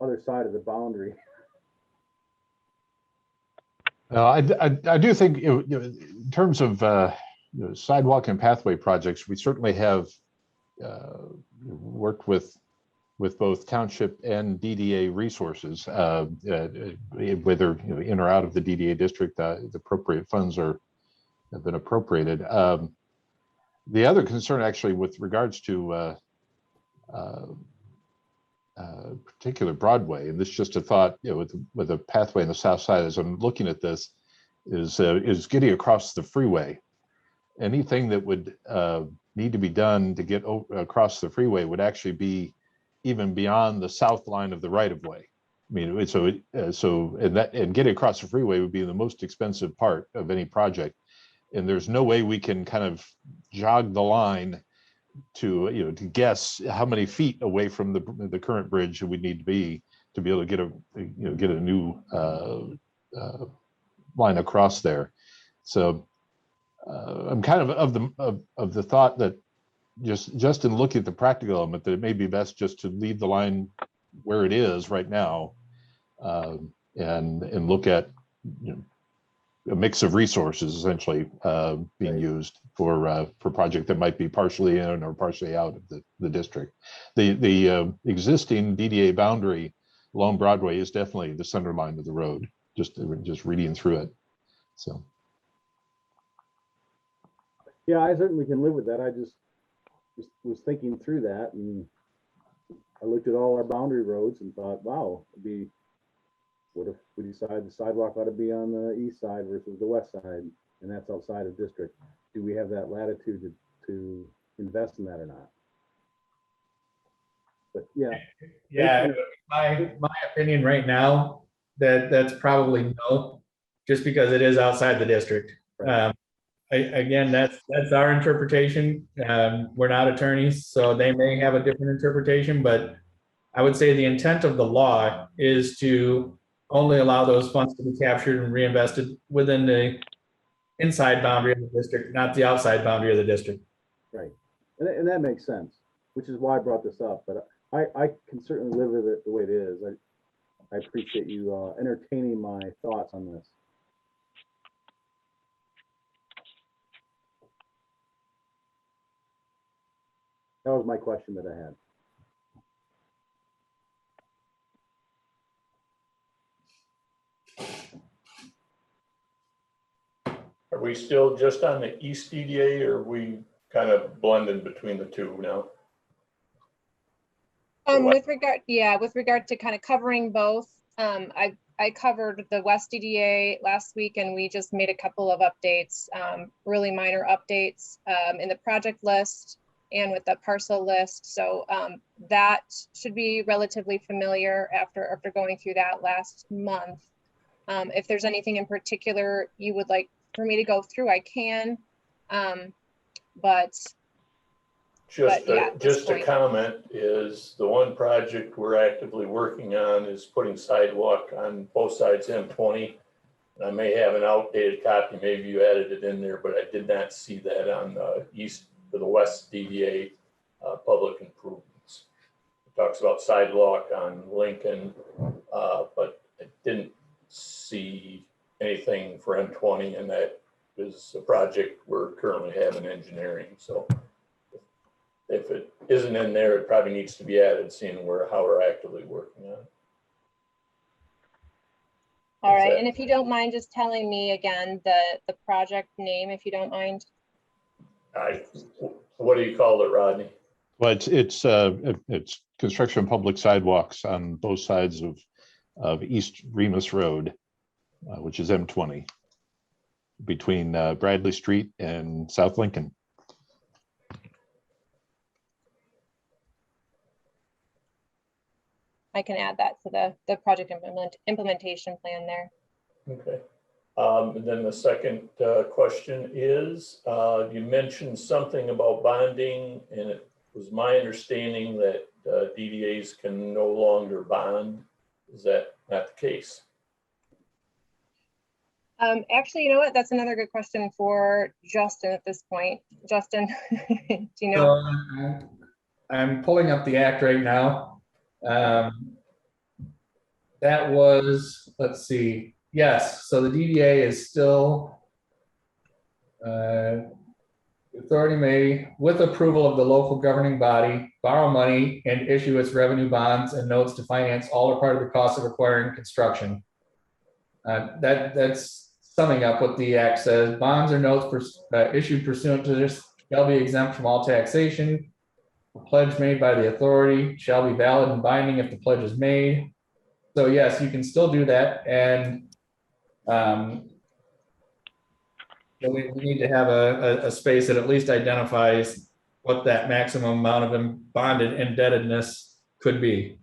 other side of the boundary. I do think, in terms of sidewalk and pathway projects, we certainly have worked with both township and DDA resources, whether in or out of the DDA district. The appropriate funds have been appropriated. The other concern, actually, with regards to particular Broadway, and this is just a thought, with a pathway on the south side, as I'm looking at this, is getting across the freeway. Anything that would need to be done to get across the freeway would actually be even beyond the south line of the right of way. I mean, and getting across the freeway would be the most expensive part of any project. And there's no way we can kind of jog the line to guess how many feet away from the current bridge we need to be able to get a new line across there. So I'm kind of the thought that just in looking at the practical element, that it may be best just to leave the line where it is right now, and look at a mix of resources essentially being used for project that might be partially in or partially out of the district. The existing DDA boundary along Broadway is definitely the center line of the road. Just reading through it. So. Yeah, I certainly can live with that. I just was thinking through that, and I looked at all our boundary roads and thought, wow, what if we decide the sidewalk ought to be on the east side versus the west side, and that's outside of district? Do we have that latitude to invest in that or not? But yeah, my opinion right now, that's probably no, just because it is outside the district. Right. Again, that's our interpretation. We're not attorneys, so they may have a different interpretation, but I would say the intent of the law is to only allow those funds to be captured and reinvested within the inside boundary of the district, not the outside boundary of the district. Right, and that makes sense, which is why I brought this up. But I can certainly live with it the way it is. I appreciate you entertaining my thoughts on this. That was my question that I had. Are we still just on the East EDA, or are we kind of blended between the two now? With regard to kind of covering both, I covered the West DDA last week, and we just made a couple of updates, really minor updates in the project list and with the parcel list. So that should be relatively familiar after going through that last month. If there's anything in particular you would like for me to go through, I can. Just a comment is the one project we're actively working on is putting sidewalk on both sides M20. And I may have an outdated copy, maybe you added it in there, but I did not see that on the east or the west DDA public improvements. It talks about sidewalk on Lincoln, but I didn't see anything for M20, and that is a project we're currently having engineering. So if it isn't in there, it probably needs to be added, seeing how we're actively working on it. All right, and if you don't mind just telling me again the project name, if you don't mind. What do you call it, Rodney? Well, it's construction of public sidewalks on both sides of East Remus Road, which is M20, between Bradley Street and South Lincoln. I can add that to the project implementation plan there. Okay. And then the second question is, you mentioned something about bonding, and it was my understanding that DDAs can no longer bond. Is that not the case? Actually, you know what? That's another good question for Justin at this point. Justin, do you know? So, I'm pulling up the act right now. That was, let's see. Yes, so the DDA is still, authority may, with approval of the local governing body, borrow money and issue its revenue bonds and notes to finance all or part of the cost of acquiring construction. That's summing up what the act says. Bonds or notes issued pursuant to this shall be exempt from all taxation. A pledge made by the authority shall be valid and binding if the pledge is made. So yes, you can still do that, and we need to have a space that at least identifies what that maximum amount of bonded indebtedness could be.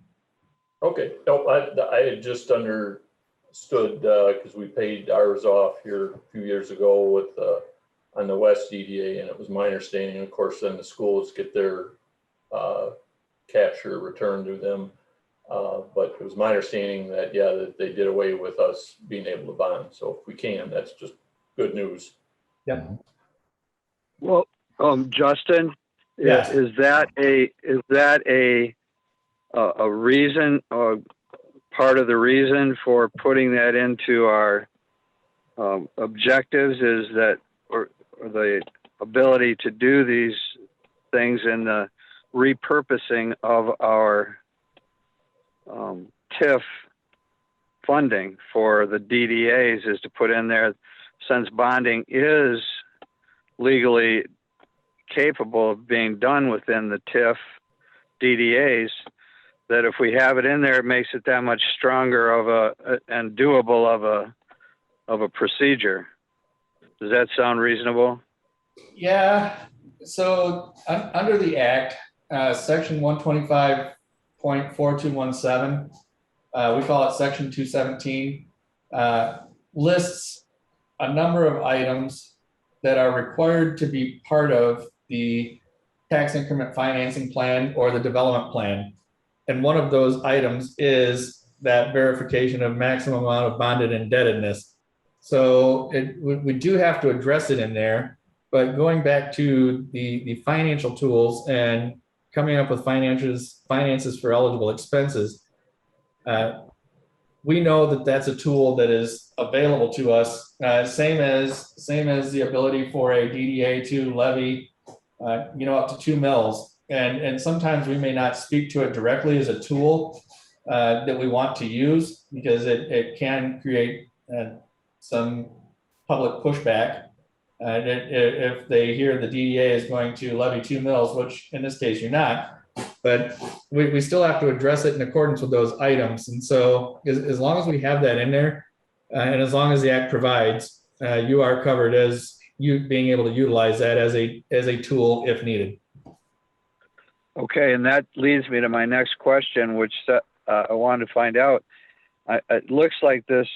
Okay, no, I had just understood, because we paid ours off here a few years ago with, on the West EDA, and it was my understanding, of course, then the schools get their capture returned to them. But it was my understanding that, yeah, that they did away with us being able to bond. So if we can, that's just good news. Yep. Well, Justin, Yes. is that a reason, or part of the reason for putting that into our objectives, is that, or the ability to do these things in the repurposing of our TIF funding for the DDAs, is to put in there, since bonding is legally capable of being done within the TIF DDAs, that if we have it in there, it makes it that much stronger and doable of a procedure. Does that sound reasonable? Yeah, so under the Act, section 125.4217, we call it section 217, lists a number of items that are required to be part of the tax increment financing plan or the development plan. And one of those items is that verification of maximum amount of bonded indebtedness. So we do have to address it in there, but going back to the financial tools and coming up with finances for eligible expenses, we know that that's a tool that is available to us, same as the ability for a DDA to levy, up to 2 mills. And sometimes we may not speak to it directly as a tool that we want to use, because it can create some public pushback. If they hear the DDA is going to levy 2 mills, which in this case you're not, but we still have to address it in accordance with those items. And so as long as we have that in there, and as long as the Act provides, you are covered as you being able to utilize that as a tool if needed. Okay, and that leads me to my next question, which I wanted to find out. It looks like this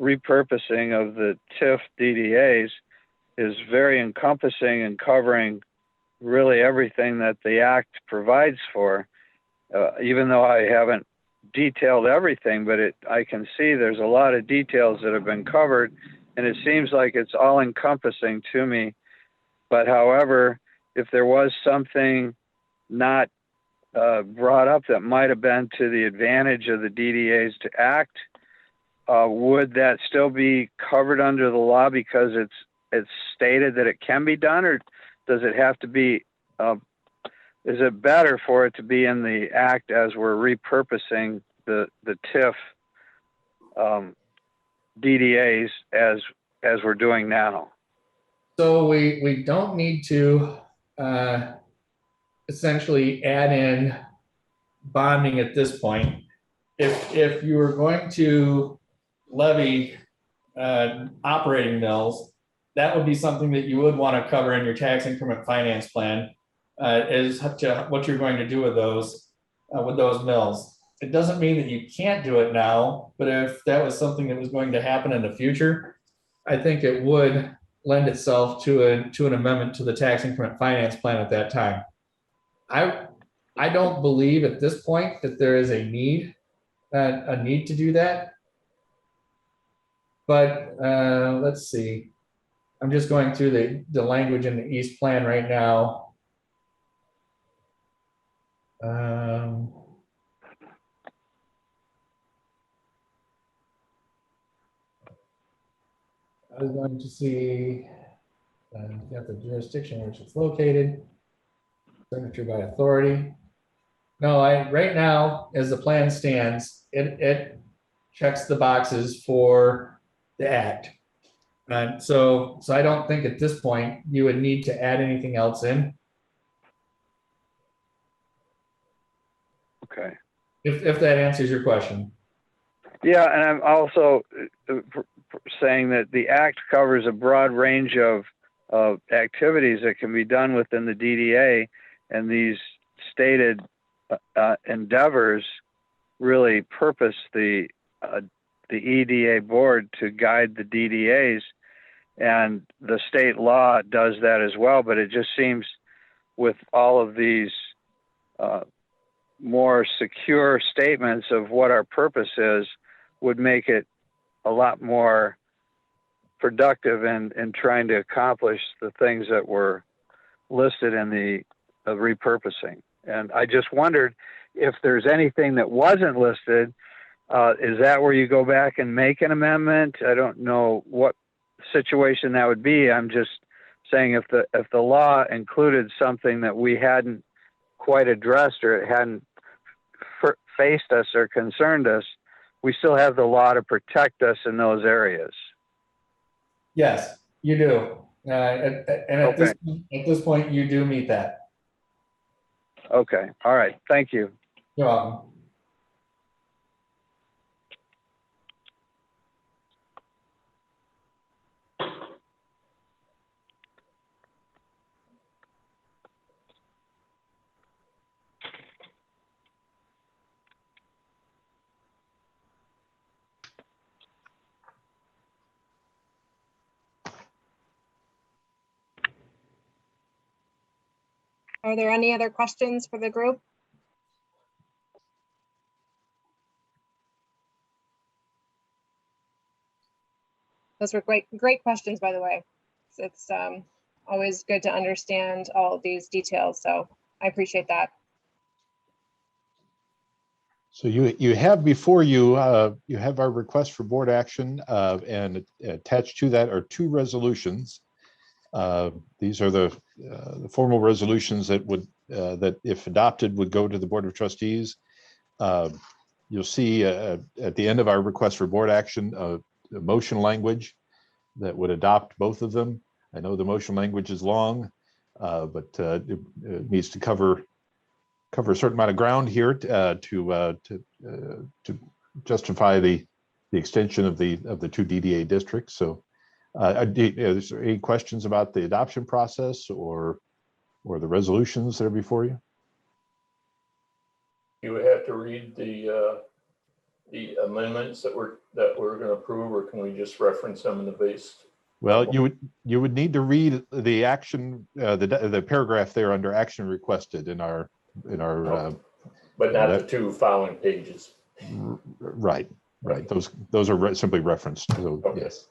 repurposing of the TIF DDAs is very encompassing and covering really everything that the Act provides for, even though I haven't detailed everything, but I can see there's a lot of details that have been covered, and it seems like it's all encompassing to me. But however, if there was something not brought up that might have been to the advantage of the DDAs to act, would that still be covered under the law because it's stated that it can be done, or does it have to be, is it better for it to be in the Act as we're repurposing the TIF DDAs as we're doing now? So we don't need to essentially add in bonding at this point. If you were going to levy operating mills, that would be something that you would want to cover in your tax increment finance plan, is to what you're going to do with those mills. It doesn't mean that you can't do it now, but if that was something that was going to happen in the future, I think it would lend itself to an amendment to the tax increment finance plan at that time. I don't believe at this point that there is a need to do that. But let's see. I'm just going through the language in the East plan right now. I was going to see, got the jurisdiction in which it's located, signature by authority. No, right now, as the plan stands, it checks the boxes for the Act. And so I don't think at this point you would need to add anything else in. Okay. If that answers your question. Yeah, and I'm also saying that the Act covers a broad range of of activities that can be done within the DDA, and these stated endeavors really purpose the EDA board to guide the DDAs, and the state law does that as well. But it just seems with all of these more secure statements of what our purpose is would make it a lot more productive in trying to accomplish the things that were listed in the repurposing. And I just wondered if there's anything that wasn't listed, is that where you go back and make an amendment? I don't know what situation that would be. I'm just saying if the law included something that we hadn't quite addressed or it hadn't faced us or concerned us, we still have the law to protect us in those areas. Yes, you do. At this point, you do meet that. Okay. All right. Thank you. You're welcome. Are there any other questions for the group? Those were great questions, by the way. It's always good to understand all of these details, so I appreciate that. So you have before you, you have our request for board action, and attached to that are two resolutions. These are the formal resolutions that would, that if adopted would go to the Board of Trustees. You'll see at the end of our request for board action, the motion language that would adopt both of them. I know the motion language is long, but it needs to cover a certain amount of ground here to justify the extension of the two DDA districts. So is there any questions about the adoption process or the resolutions that are before you? You would have to read the amendments that we're going to approve, or can we just reference them in the base? Well, you would need to read the action, the paragraph there under action requested in our but not the two following pages. Right. Those are simply referenced. So okay. Yes.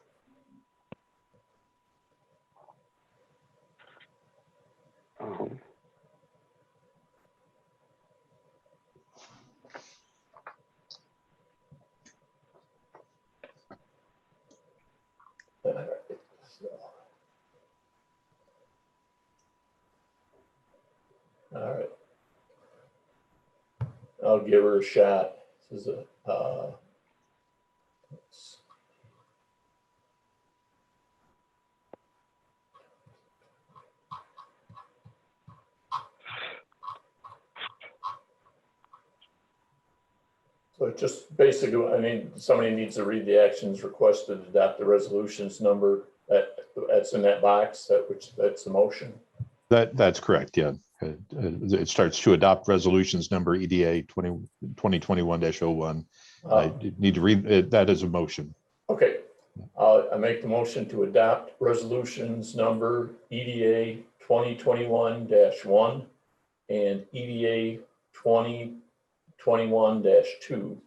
All right. I'll give her a shot. This is so just basically, I mean, somebody needs to read the actions requested to adopt the resolutions number that's in that box, that's the motion. That's correct. Yeah. It starts to adopt resolutions number EDA 2021-01. You need to read that as a motion. Okay. I make the motion to adopt resolutions number EDA 2021-1 and EDA 2021-2 to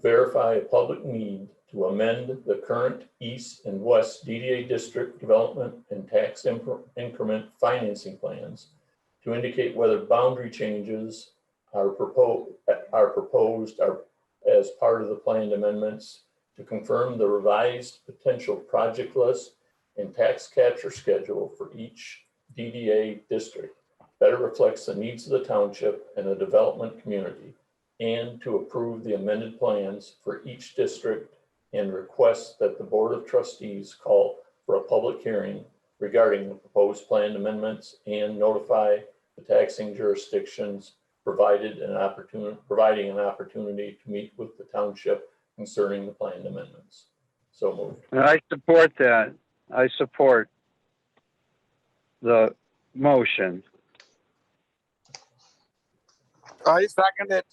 verify a public need to amend the current East and West DDA district development and tax increment financing plans to indicate whether boundary changes are proposed as part of the planned amendments, to confirm the revised potential project list and tax capture schedule for each DDA district better reflects the needs of the township and the development community, and to approve the amended plans for each district and request that the Board of Trustees call for a public hearing regarding the proposed planned amendments and notify the taxing jurisdictions providing an opportunity to meet with the township concerning the planned amendments. So moved. I support that. I support. the motion? I second it.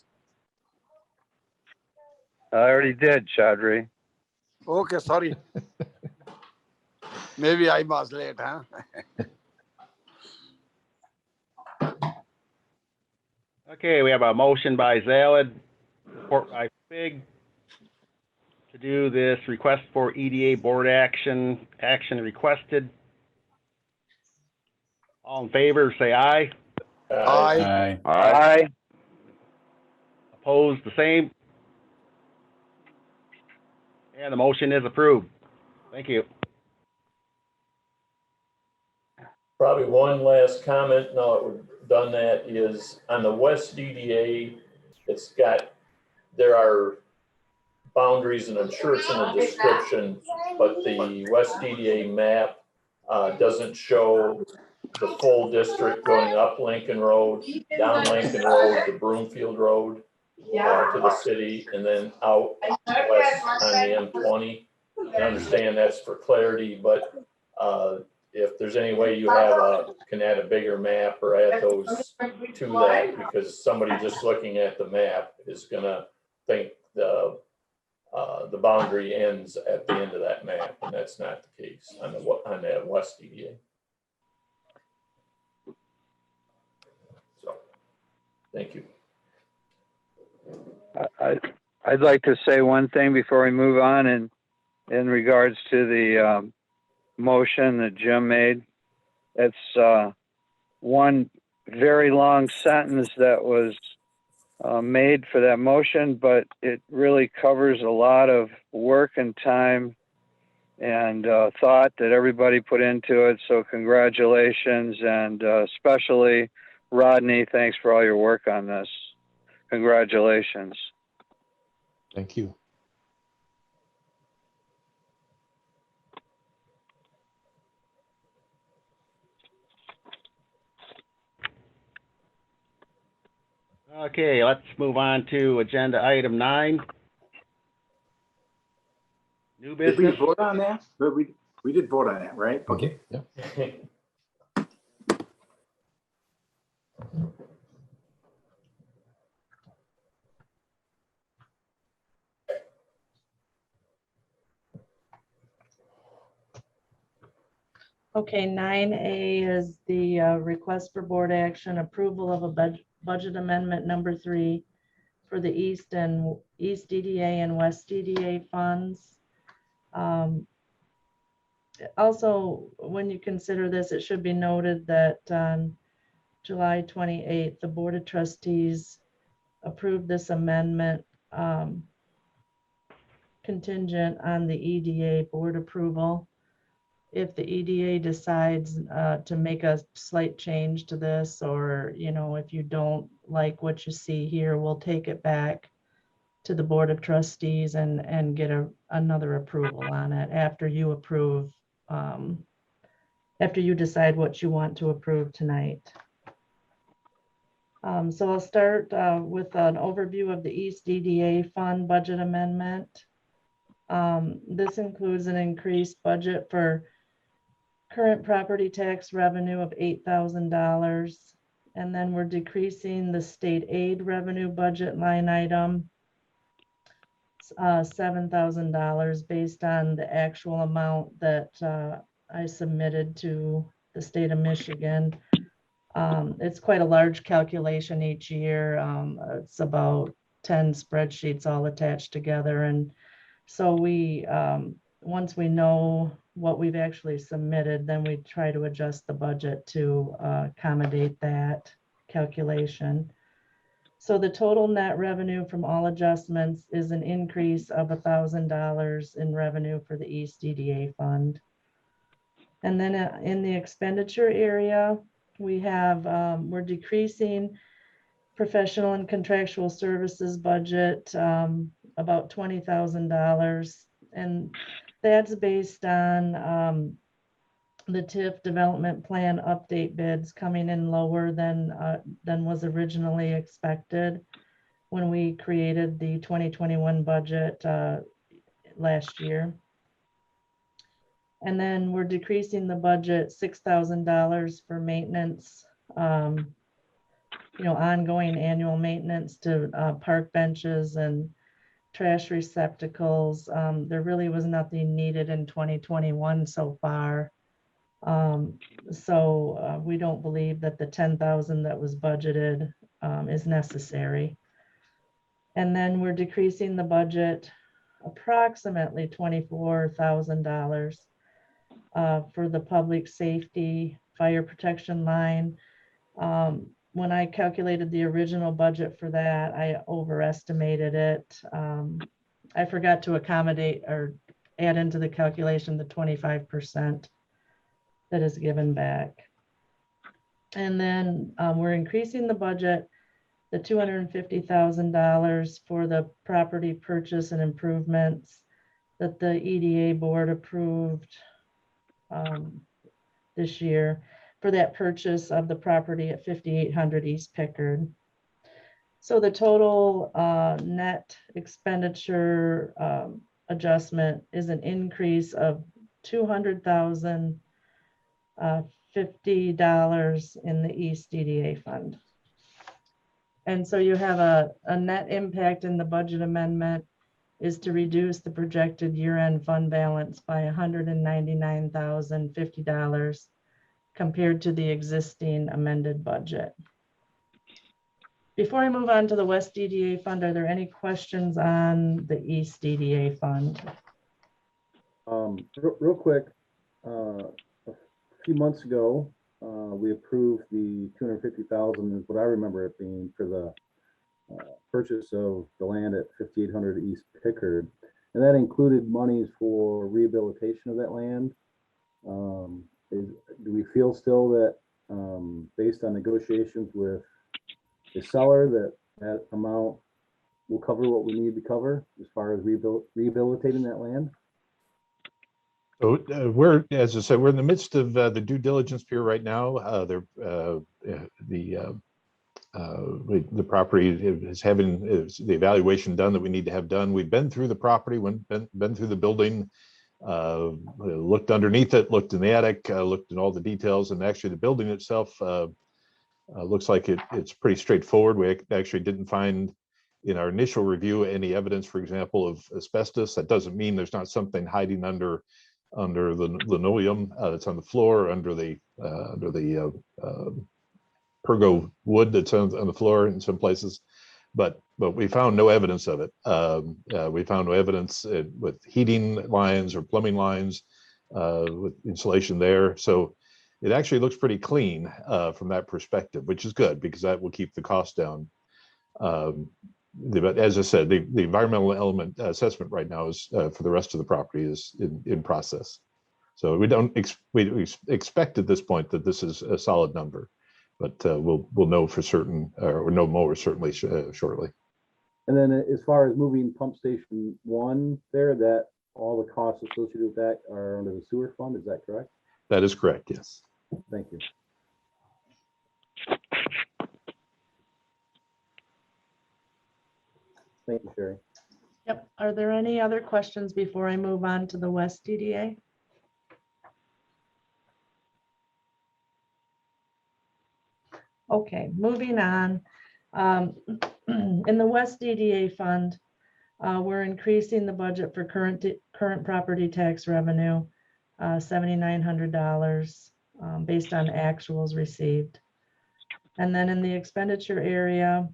I already did, Chaudhry. Okay, sorry. Maybe I was late, huh? Okay, we have a motion by Zalid, support by Fig, to do this request for EDA board action requested. All in favor, say aye. Aye. Aye. Aye. Opposed, the same. And the motion is approved. Thank you. Probably one last comment, now that we've done that, is on the West DDA, there are boundaries, and I'm sure it's in the description, but the West DDA map doesn't show the full district going up Lincoln Road, down Lincoln Road, to Broomfield Road, to the city, and then out west on the M20. I understand that's for clarity, but if there's any way you can add a bigger map or add those to that, because somebody just looking at the map is gonna think the boundary ends at the end of that map, and that's not the case on that West DDA. So, thank you. I'd like to say one thing before we move on, and in regards to the motion that Jim made. It's one very long sentence that was made for that motion, but it really covers a lot of work and time and thought that everybody put into it. So congratulations, and especially Rodney, thanks for all your work on this. Congratulations. Thank you. Okay, let's move on to agenda item 9. New Did we business. vote on that? But we did vote on that, right? Okay. Yeah. Okay, 9A is the request for board action approval of a budget amendment number 3 for the East DDA and West DDA funds. Also, when you consider this, it should be noted that on July 28th, the Board of Trustees approved this amendment contingent on the EDA board approval. If the EDA decides to make a slight change to this, or, you know, if you don't like what you see here, we'll take it back to the Board of Trustees and get another approval on it after you approve, after you decide what you want to approve tonight. So I'll start with an overview of the East DDA Fund budget amendment. This includes an increased budget for current property tax revenue of $8,000. And then we're decreasing the state aid revenue budget line item $7,000 based on the actual amount that I submitted to the state of Michigan. It's quite a large calculation each year. It's about 10 spreadsheets all attached together. And so we, once we know what we've actually submitted, then we try to adjust the budget to accommodate that calculation. So the total net revenue from all adjustments is an increase of $1,000 in revenue for the East DDA fund. And then in the expenditure area, we have, we're decreasing professional and contractual services budget about $20,000. And that's based on the TIF development plan update bids coming in lower than was originally expected when we created the 2021 budget last year. And then we're decreasing the budget $6,000 for maintenance, ongoing annual maintenance to park benches and trash receptacles. There really was nothing needed in 2021 so far. So we don't believe that the 10,000 that was budgeted is necessary. And then we're decreasing the budget approximately $24,000 for the public safety fire protection line. When I calculated the original budget for that, I overestimated it. I forgot to accommodate or add into the calculation the 25% that is given back. And then we're increasing the budget, the $250,000 for the property purchase and improvements that the EDA board approved this year for that purchase of the property at 5800 East Pickard. So the total net expenditure adjustment is an increase of $200,050 in the East DDA fund. And so you have a net impact in the budget amendment is to reduce the projected year-end fund balance by $199,050 compared to the existing amended budget. Before I move on to the West DDA fund, are there any questions on the East DDA fund? Real quick, a few months ago, we approved the 250,000 is what I remember it being for the purchase of the land at 5800 East Pickard. And that included monies for rehabilitation of that land. Do we feel still that based on negotiations with the seller that amount will cover what we need to cover as far as rehabilitating that land? So we're, as I said, we're in the midst of the due diligence period right now. The property is having the evaluation done that we need to have done. We've been through the property, been through the building, looked underneath it, looked in the attic, looked in all the details, and actually the building itself looks like it's pretty straightforward. We actually didn't find in our initial review any evidence, for example, of asbestos. That doesn't mean there's not something hiding under the linoleum that's on the floor, under the pergo wood that's on the floor in some places, but we found no evidence of it. We found no evidence with heating lines or plumbing lines, with insulation there. So it actually looks pretty clean from that perspective, which is good because that will keep the cost down. But as I said, the environmental element assessment right now is for the rest of the property is in process. So we expect at this point that this is a solid number, but we'll know for certain or know more certainly shortly. And then as far as moving pump station 1 there, that all the costs associated with that are under the sewer fund, is that correct? That is correct, yes. Thank you. Thank you, Sherry. Yep. Are there any other questions before I move on to the West DDA? Okay, moving on. In the West DDA fund, we're increasing the budget for current property tax revenue, $7,900 based on actuals received. And then in the expenditure area,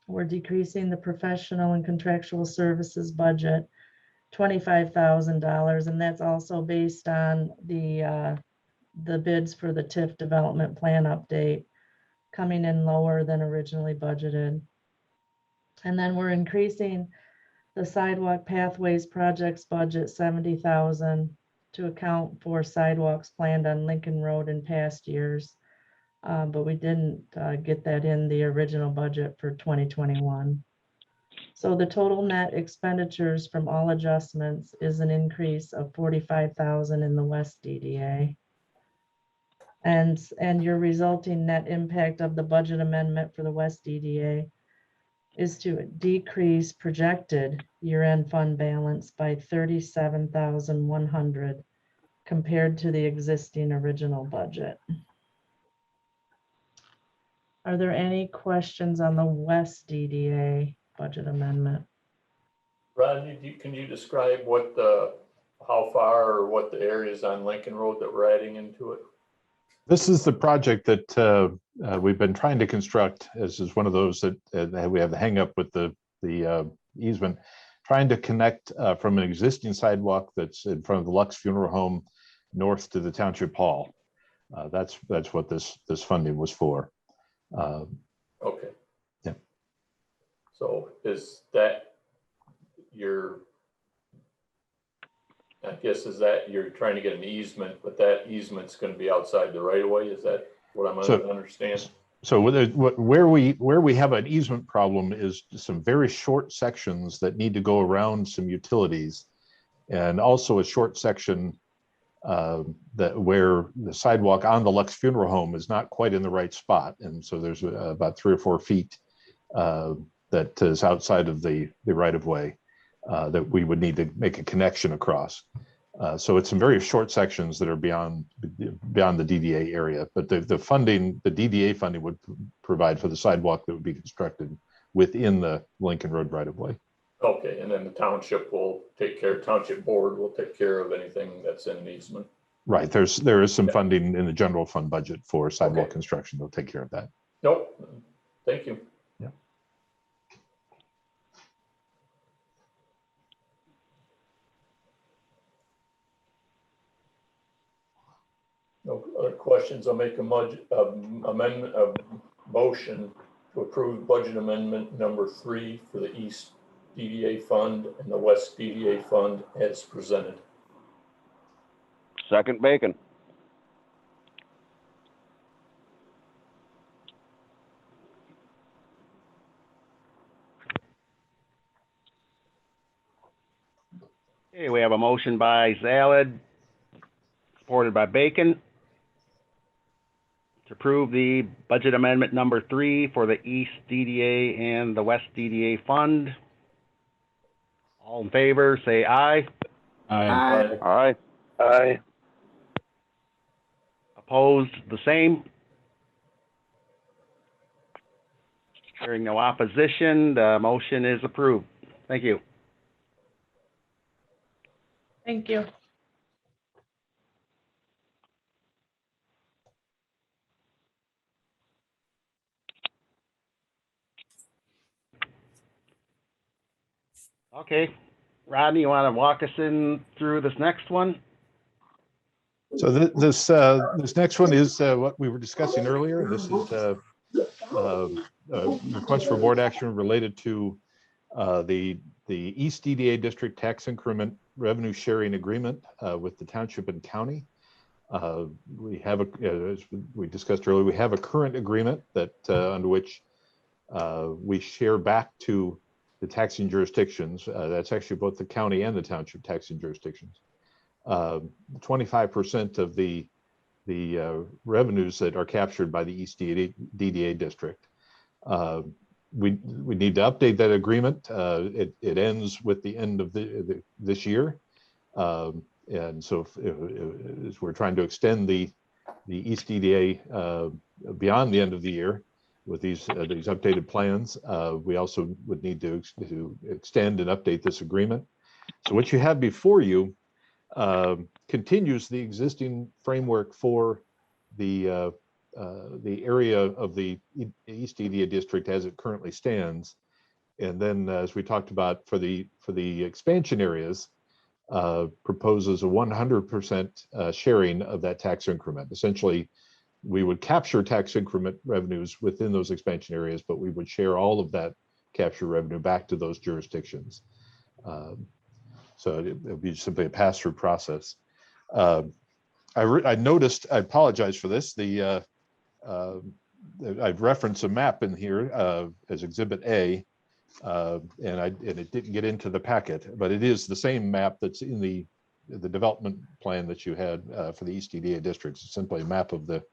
we're decreasing the professional and contractual services budget, $25,000, and that's also based on the bids for the TIF development plan update coming in lower than originally budgeted. And then we're increasing the sidewalk pathways projects budget $70,000 to account for sidewalks planned on Lincoln Road in past years. But we didn't get that in the original budget for 2021. So the total net expenditures from all adjustments is an increase of $45,000 in the West DDA. And your resulting net impact of the budget amendment for the West DDA is to decrease projected year-end fund balance by $37,100 compared to the existing original budget. Are there any questions on the West DDA budget amendment? Rodney, can you describe what how far or what the areas on Lincoln Road that we're adding into it? This is the project that we've been trying to construct. This is one of those that we have the hang up with the easement, trying to connect from an existing sidewalk that's in front of the Lux Funeral Home north to the Township Hall. That's what this funding was for. Okay. Yeah. So is that I guess is that you're trying to get an easement, but that easement's going to be outside the right of way? Is that what I'm going to understand? So where we have an easement problem is some very short sections that need to go around some utilities, and also a short section where the sidewalk on the Lux Funeral Home is not quite in the right spot, and so there's about 3 or 4 feet that is outside of the right of way that we would need to make a connection across. So it's some very short sections that are beyond the DDA area, but the funding, the DDA funding would provide for the sidewalk that would be constructed within the Lincoln Road right of way. Okay, and then the township township board will take care of anything that's in an easement. Right, there is some funding in the general fund budget for sidewalk construction. They'll take care of that. Nope, thank you. Yeah. No other questions? I'll make a motion to approve budget amendment number 3 for the East DDA Fund and the West DDA Fund as presented. Second, Bacon. Okay, we have a motion by Zalid, supported by Bacon, to approve the budget amendment number 3 for the East DDA and the West DDA Fund. All in favor, say aye. Aye. Aye. Aye. Opposed, the same. Hearing no opposition, the motion is approved. Thank you. Thank you. Okay, Rodney, you want to walk us through this next one? So this next one is what we were discussing earlier. This is a request for board action related to the East DDA District Tax Increment Revenue Sharing Agreement with the Township and County. We have, as we discussed earlier, we have a current agreement that under which we share back to the taxing jurisdictions. That's actually both the county and the township taxing jurisdictions. 25% of the revenues that are captured by the East DDA district. We need to update that agreement. It ends with the end of this year, and so as we're trying to extend the East DDA beyond the end of the year with these updated plans, we also would need to extend and update this agreement. So what you have before you continues the existing framework for the area of the East DDA district as it currently stands, and then as we talked about for the expansion areas, proposes a 100% sharing of that tax increment. Essentially, we would capture tax increment revenues within those expansion areas, but we would share all of that capture revenue back to those jurisdictions. So it would be simply a pass-through process. I noticed, I apologize for this, I've referenced a map in here as Exhibit A, and it didn't get into the packet, but it is the same map that's in the development plan that you had for the East DDA districts. It's simply a map of the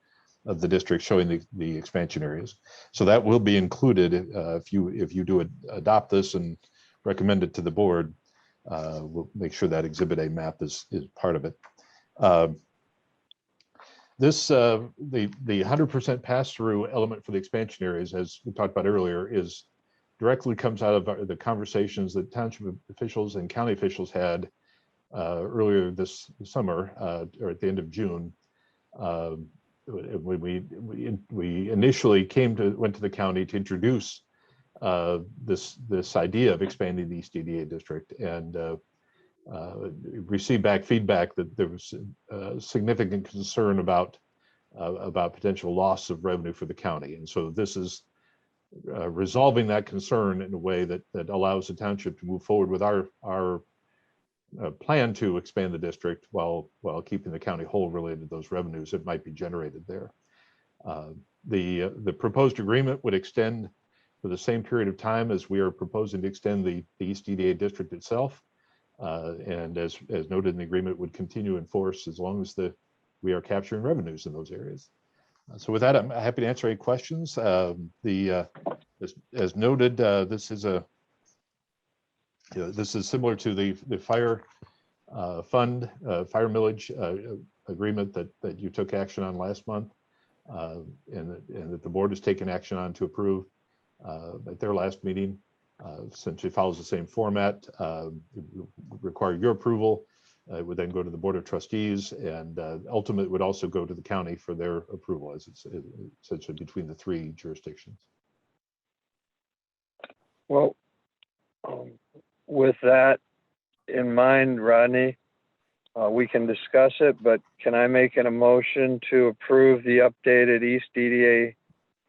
district showing the expansion areas. So that will be included if you do adopt this and recommend it to the board. We'll make sure that Exhibit A map is part of it. This, the 100% pass-through element for the expansion areas, as we talked about earlier, is directly comes out of the conversations that township officials and county officials had earlier this summer, or at the end of June. When we initially went to the county to introduce this idea of expanding the East EDA district, and received back feedback that there was significant concern about potential loss of revenue for the county. And so this is resolving that concern in a way that allows the township to move forward with our plan to expand the district while keeping the county whole related to those revenues that might be generated there. The proposed agreement would extend for the same period of time as we are proposing to extend the East EDA district itself. And as noted in the agreement, would continue in force as long as we are capturing revenues in those areas. So with that, I'm happy to answer any questions. As noted, this is similar to the fire fund, fire millage agreement that you took action on last month, and that the board has taken action on to approve at their last meeting. Essentially follows the same format. It would require your approval. It would then go to the Board of Trustees, and ultimately would also go to the county for their approval, as it's essentially between the three jurisdictions. Well, with that in mind, Rodney, we can discuss it, but can I make a motion to approve the updated East DDA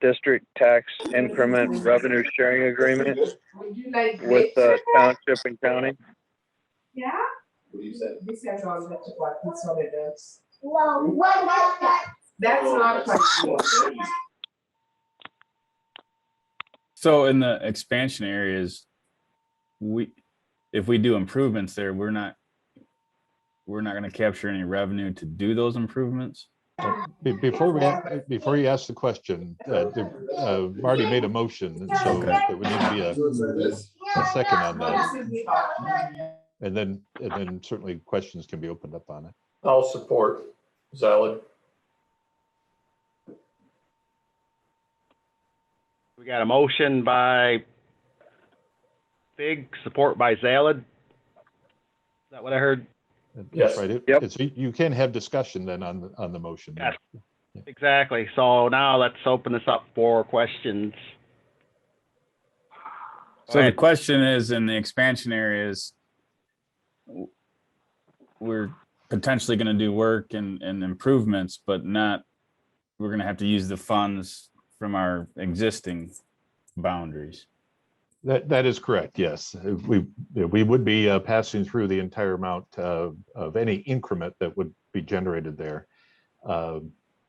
District Tax Increment Revenue Sharing Agreement with the Township and County? Yeah? This has all the what consolidates. That's not quite. So in the expansion areas, if we do improvements there, we're not going to capture any revenue to do those improvements. Before you ask the question, Marty made a motion, and so there would need to be a second on that, and then certainly questions can be opened up on it. I'll support Zalid. We got a motion by Fig, support by Zalid. Is that what I heard? Yes. Right. Yep. You can have discussion then on the motion. Yes, exactly. So now let's open this up for questions. So the question is, in the expansion areas, we're potentially going to do work and improvements, but we're going to have to use the funds from our existing boundaries. That is correct. Yes, we would be passing through the entire amount of any increment that would be generated there.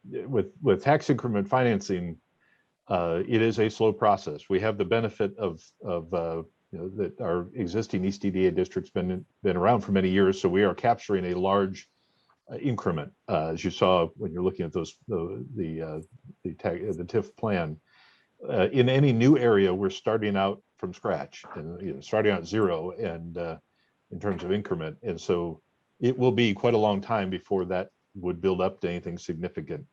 With tax increment financing, it is a slow process. We have the benefit of that our existing East EDA district's been around for many years, so we are capturing a large increment, as you saw when you're looking at the TIF plan. In any new area, we're starting out from scratch and starting out zero, and in terms of increment, and so it will be quite a long time before that would build up to anything significant.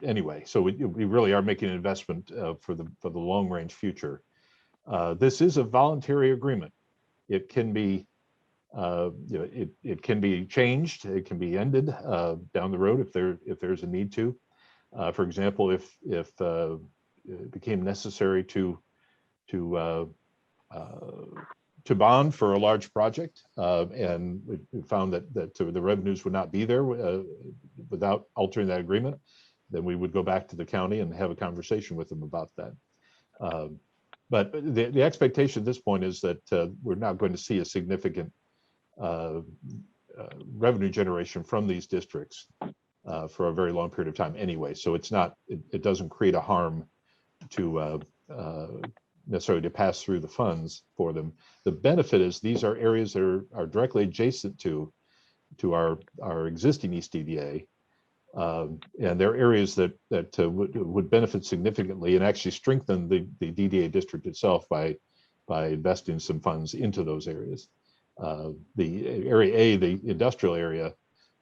Anyway, so we really are making an investment for the long range future. This is a voluntary agreement. It can be it can be changed. It can be ended down the road if there's a need to. For example, if it became necessary to bond for a large project, and we found that the revenues would not be there without altering that agreement, then we would go back to the county and have a conversation with them about that. But the expectation at this point is that we're not going to see a significant revenue generation from these districts for a very long period of time anyway. So it doesn't create a harm to necessarily to pass through the funds for them. The benefit is these are areas that are directly adjacent to our existing East DDA, and they're areas that would benefit significantly and actually strengthen the DDA district itself by investing some funds into those areas. The area A, the industrial area,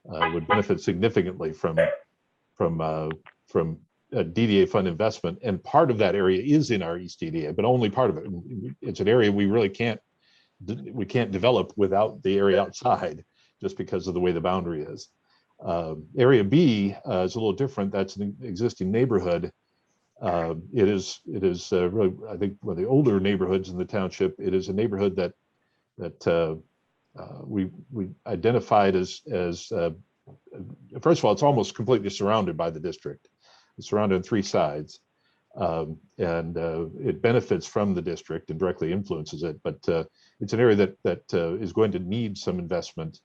would benefit significantly from DDA fund investment. And part of that area is in our East DDA, but only part of it. It's an area we really can't develop without the area outside, just because of the way the boundary is. Area B is a little different. That's an existing neighborhood. It is really, I think, one of the older neighborhoods in the township. It is a neighborhood that we identified as first of all, it's almost completely surrounded by the district. It's surrounded on three sides, and it benefits from the district and directly influences it. But it's an area that is going to need some investment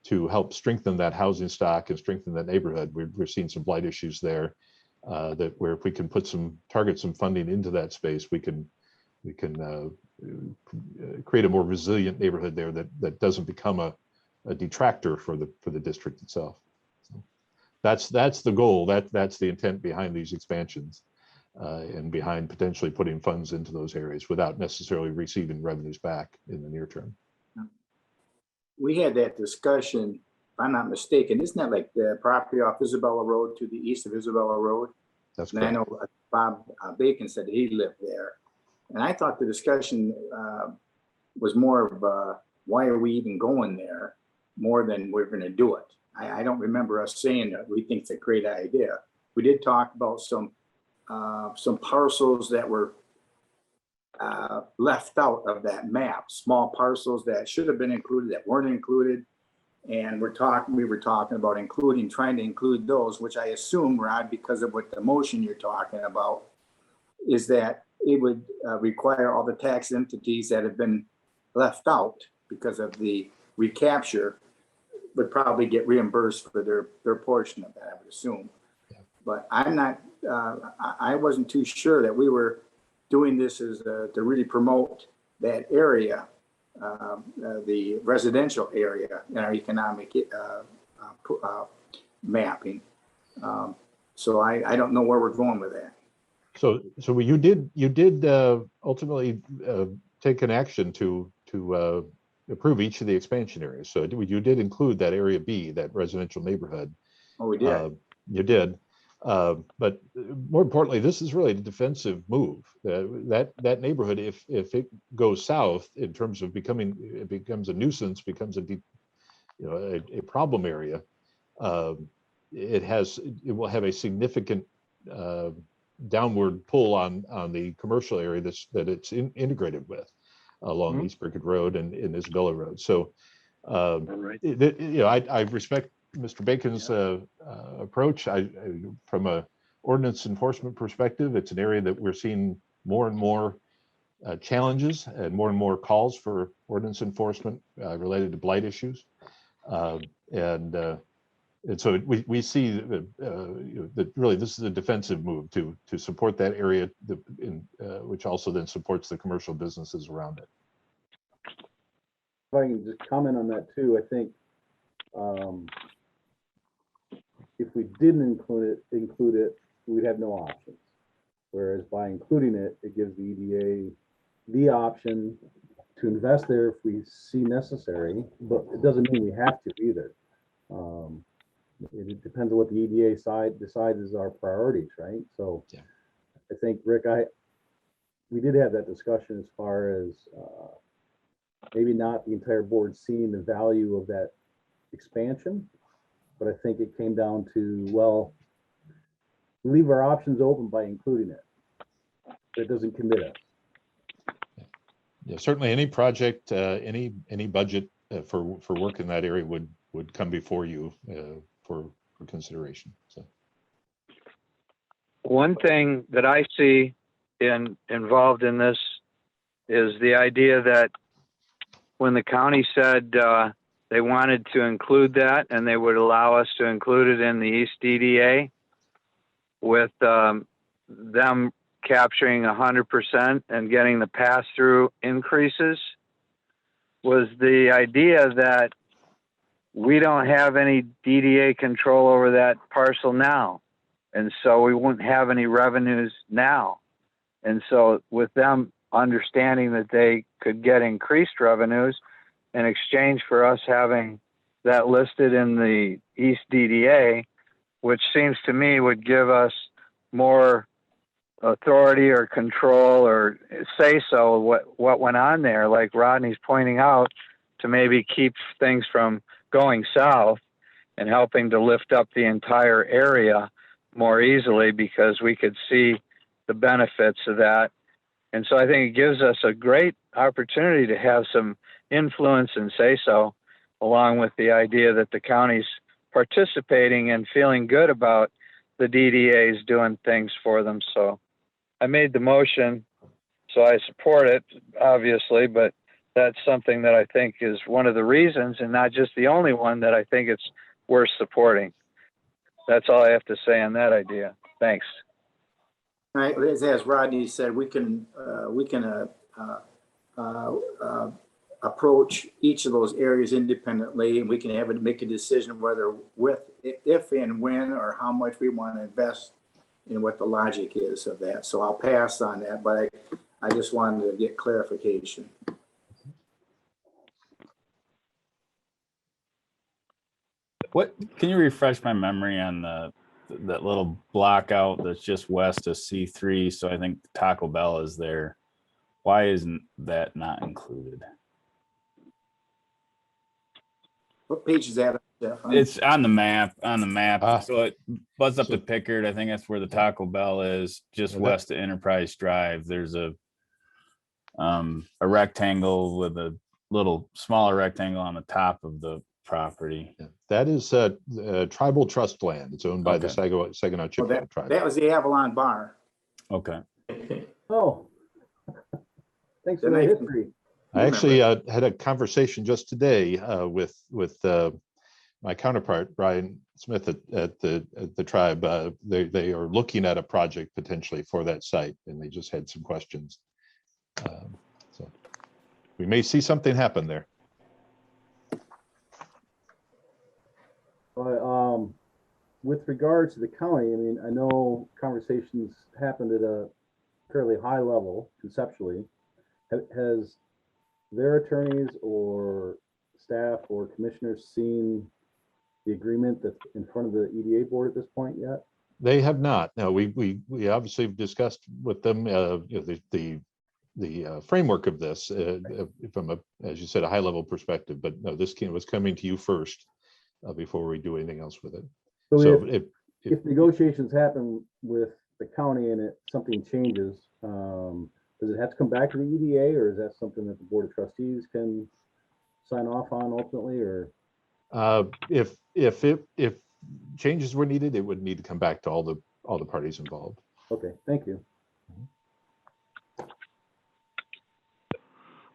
to help strengthen that housing stock and strengthen that neighborhood. We're seeing some blight issues there, that where if we can target some funding into that space, we can create a more resilient neighborhood there that doesn't become a detractor for the district itself. So that's the goal. That's the intent behind these expansions, and behind potentially putting funds into those areas without necessarily receiving revenues back in the near term. We had that discussion, if I'm not mistaken, isn't that like the property off Isabella Road to the east of Isabella Road? That's correct. And I know Bob Bacon said he lived there. And I thought the discussion was more of why are we even going there more than we're going to do it. I don't remember us saying that we think it's a great idea. We did talk about some parcels that were left out of that map, small parcels that should have been included that weren't included. And we were talking about trying to include those, which I assume, Rod, because of what the motion you're talking about, is that it would require all the tax entities that have been left out because of the recapture would probably get reimbursed for their portion of that, I would assume. But I'm not, I wasn't too sure that we were doing this as to really promote that area, the residential area in our economic mapping. So I don't know where we're going with that. So you did ultimately take an action to approve each of the expansion areas. So you did include that area B, that residential neighborhood. Oh, we did. You did. But more importantly, this is really a defensive move. That neighborhood, if it goes south in terms of it becomes a nuisance, becomes a problem area, it will have a significant downward pull on the commercial area that it's integrated with along East Pickard Road and in Isabella Road. So, I respect Mr. Bacon's approach. From a ordinance enforcement perspective, it's an area that we're seeing more and more challenges and more calls for ordinance enforcement related to blight issues, and so we see that really this is a defensive move to support that area, which also then supports the commercial businesses around it. If I can just comment on that too, I think if we didn't include it, we'd have no options. Whereas by including it, it gives the EDA the option to invest there if we see necessary, but it doesn't mean we have to either. It depends on what the EDA side decides is our priorities, right? So yeah. I think, Rick, we did have that discussion as far as maybe not the entire board seeing the value of that expansion, but I think it came down to, well, leave our options open by including it. It doesn't commit us. Yeah, certainly any project, any budget for work in that area would come before you for consideration. So one thing that I see involved in this is the idea that when the county said they wanted to include that and they would allow us to include it in the East DDA with them capturing 100% and getting the pass-through increases, was the idea that we don't have any DDA control over that parcel now. And so we wouldn't have any revenues now. And so with them understanding that they could get increased revenues in exchange for us having that listed in the East DDA, which seems to me would give us more authority or control or say so what went on there, like Rodney's pointing out, to maybe keep things from going south and helping to lift up the entire area more easily, because we could see the benefits of that. And so I think it gives us a great opportunity to have some influence and say so, along with the idea that the county's participating and feeling good about the DDAs doing things for them. So I made the motion, so I support it, obviously, but that's something that I think is one of the reasons, and not just the only one, that I think it's worth supporting. That's all I have to say on that idea. Thanks. All right, as Rodney said, we can approach each of those areas independently, and we can make a decision whether if and when or how much we want to invest in what the logic is of that. So I'll pass on that, but I just wanted to get clarification. What, can you refresh my memory on that little block out that's just west of C3? So I think Taco Bell is there. Why isn't that not included? What page is that, Jeff? It's on the map. So it butts up to Pickard. I think that's where the Taco Bell is, just west of Enterprise Drive. There's a rectangle with a little smaller rectangle on the top of the property. Yeah, that is tribal trust land. It's owned by the Saginaw Chippewa tribe. That was the Avalon Bar. Okay. Oh, thanks for the history. I actually had a conversation just today with my counterpart Brian Smith at the tribe. They are looking at a project potentially for that site, and they just had some questions. So we may see something happen there. With regards to the county, I mean, I know conversations happened at a fairly high level conceptually. Has their attorneys or staff or commissioners seen the agreement that's in front of the EDA board at this point yet? They have not. No, we obviously have discussed with them the framework of this from as you said, a high level perspective. But no, this was coming to you first before we do anything else with it. So if negotiations happen with the county and something changes, does it have to come back to the EDA, or is that something that the Board of Trustees can sign off on ultimately? Or if changes were needed, it would need to come back to all the parties involved. Okay, thank you.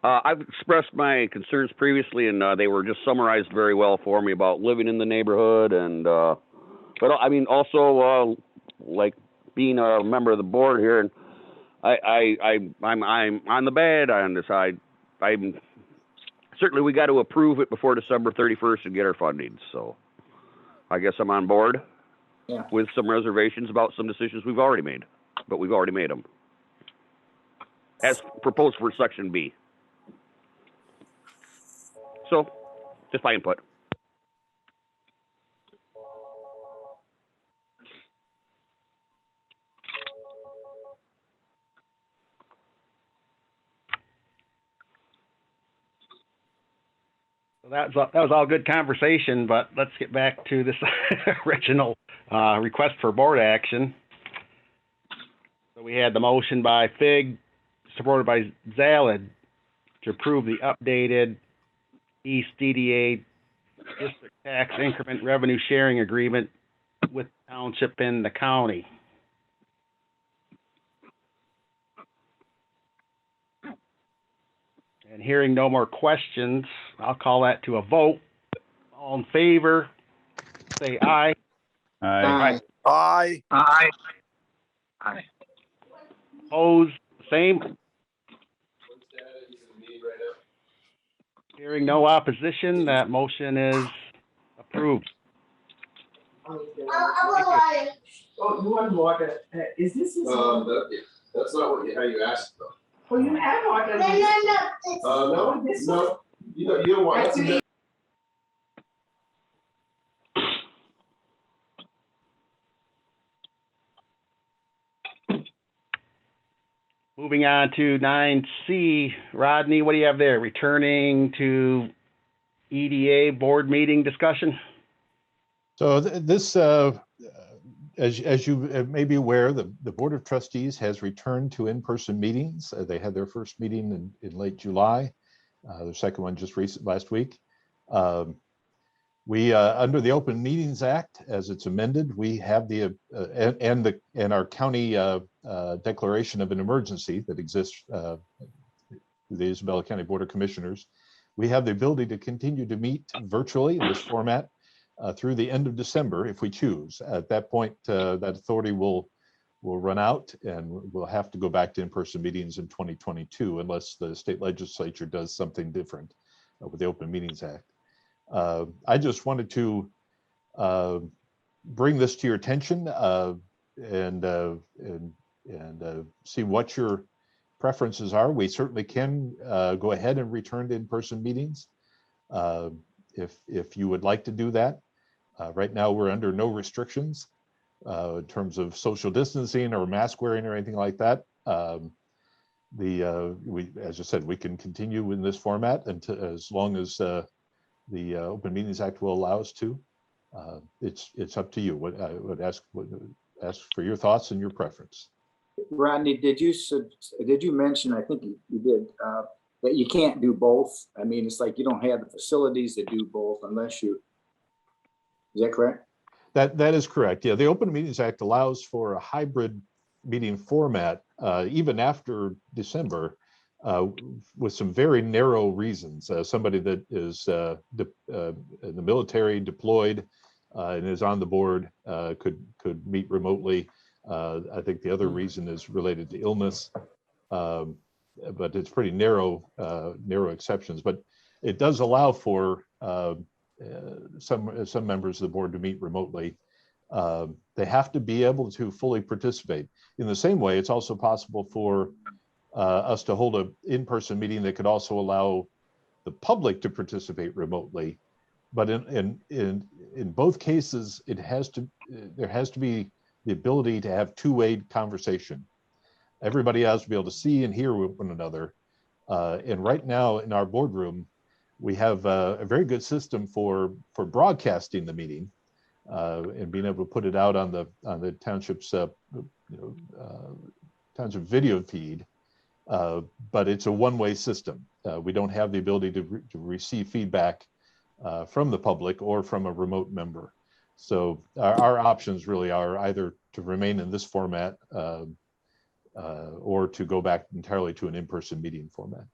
I've expressed my concerns previously, and they were just summarized very well for me about living in the neighborhood, and but I mean also like being a member of the board here, and I'm on the bad on this. I'm certainly, we got to approve it before December 31st and get our funding. So I guess I'm on board. Yeah. With some reservations about some decisions we've already made, but we've already made them as proposed for Section B. So, just my input. So that was all good conversation, but let's get back to this original request for board action. So we had the motion by Fig, supported by Zalid, to approve the updated East DDA District Tax Increment Revenue Sharing Agreement with the Township and the county. And hearing no more questions, I'll call that to a vote. All in favor, say aye. Aye. Aye. Aye. Aye. Opposed, same. Hearing no opposition, that motion is approved. Oh, you want water? Is this his? That's not how you asked though. Oh, you have water? No, This no, you don't want. Moving on to 9C, Rodney, what do you have there? Returning to EDA board meeting discussion? So this, as you may be aware, the Board of Trustees has returned to in-person meetings. They had their first meeting in late July. Their second one just last week. We, under the Open Meetings Act, as it's amended, we have and our county declaration of an emergency that exists through the Isabella County Board of Commissioners. We have the ability to continue to meet virtually in this format through the end of December if we choose. At that point, that authority will run out and we'll have to go back to in-person meetings in 2022 unless the state legislature does something different with the Open Meetings Act. I just wanted to bring this to your attention and see what your preferences are. We certainly can go ahead and return to in-person meetings if you would like to do that. Right now, we're under no restrictions in terms of social distancing or mask wearing or anything like that. As I said, we can continue in this format as long as the Open Meetings Act will allow us to. It's up to you. What I would ask for your thoughts and your preference. Rodney, did you mention, I think you did, that you can't do both? I mean, it's like you don't have the facilities to do both unless you, is that correct? That is correct. Yeah, the Open Meetings Act allows for a hybrid meeting format even after December with some very narrow reasons. Somebody that is in the military deployed and is on the board could meet remotely. I think the other reason is related to illness, but it's pretty narrow exceptions. But it does allow for some members of the board to meet remotely. They have to be able to fully participate. In the same way, it's also possible for us to hold an in-person meeting that could also allow the public to participate remotely. But in both cases, there has to be the ability to have two-way conversation. Everybody has to be able to see and hear one another. And right now in our boardroom, we have a very good system for broadcasting the meeting and being able to put it out on the township's township video feed. But it's a one-way system. We don't have the ability to receive feedback from the public or from a remote member. So our options really are either to remain in this format or to go back entirely to an in-person meeting format.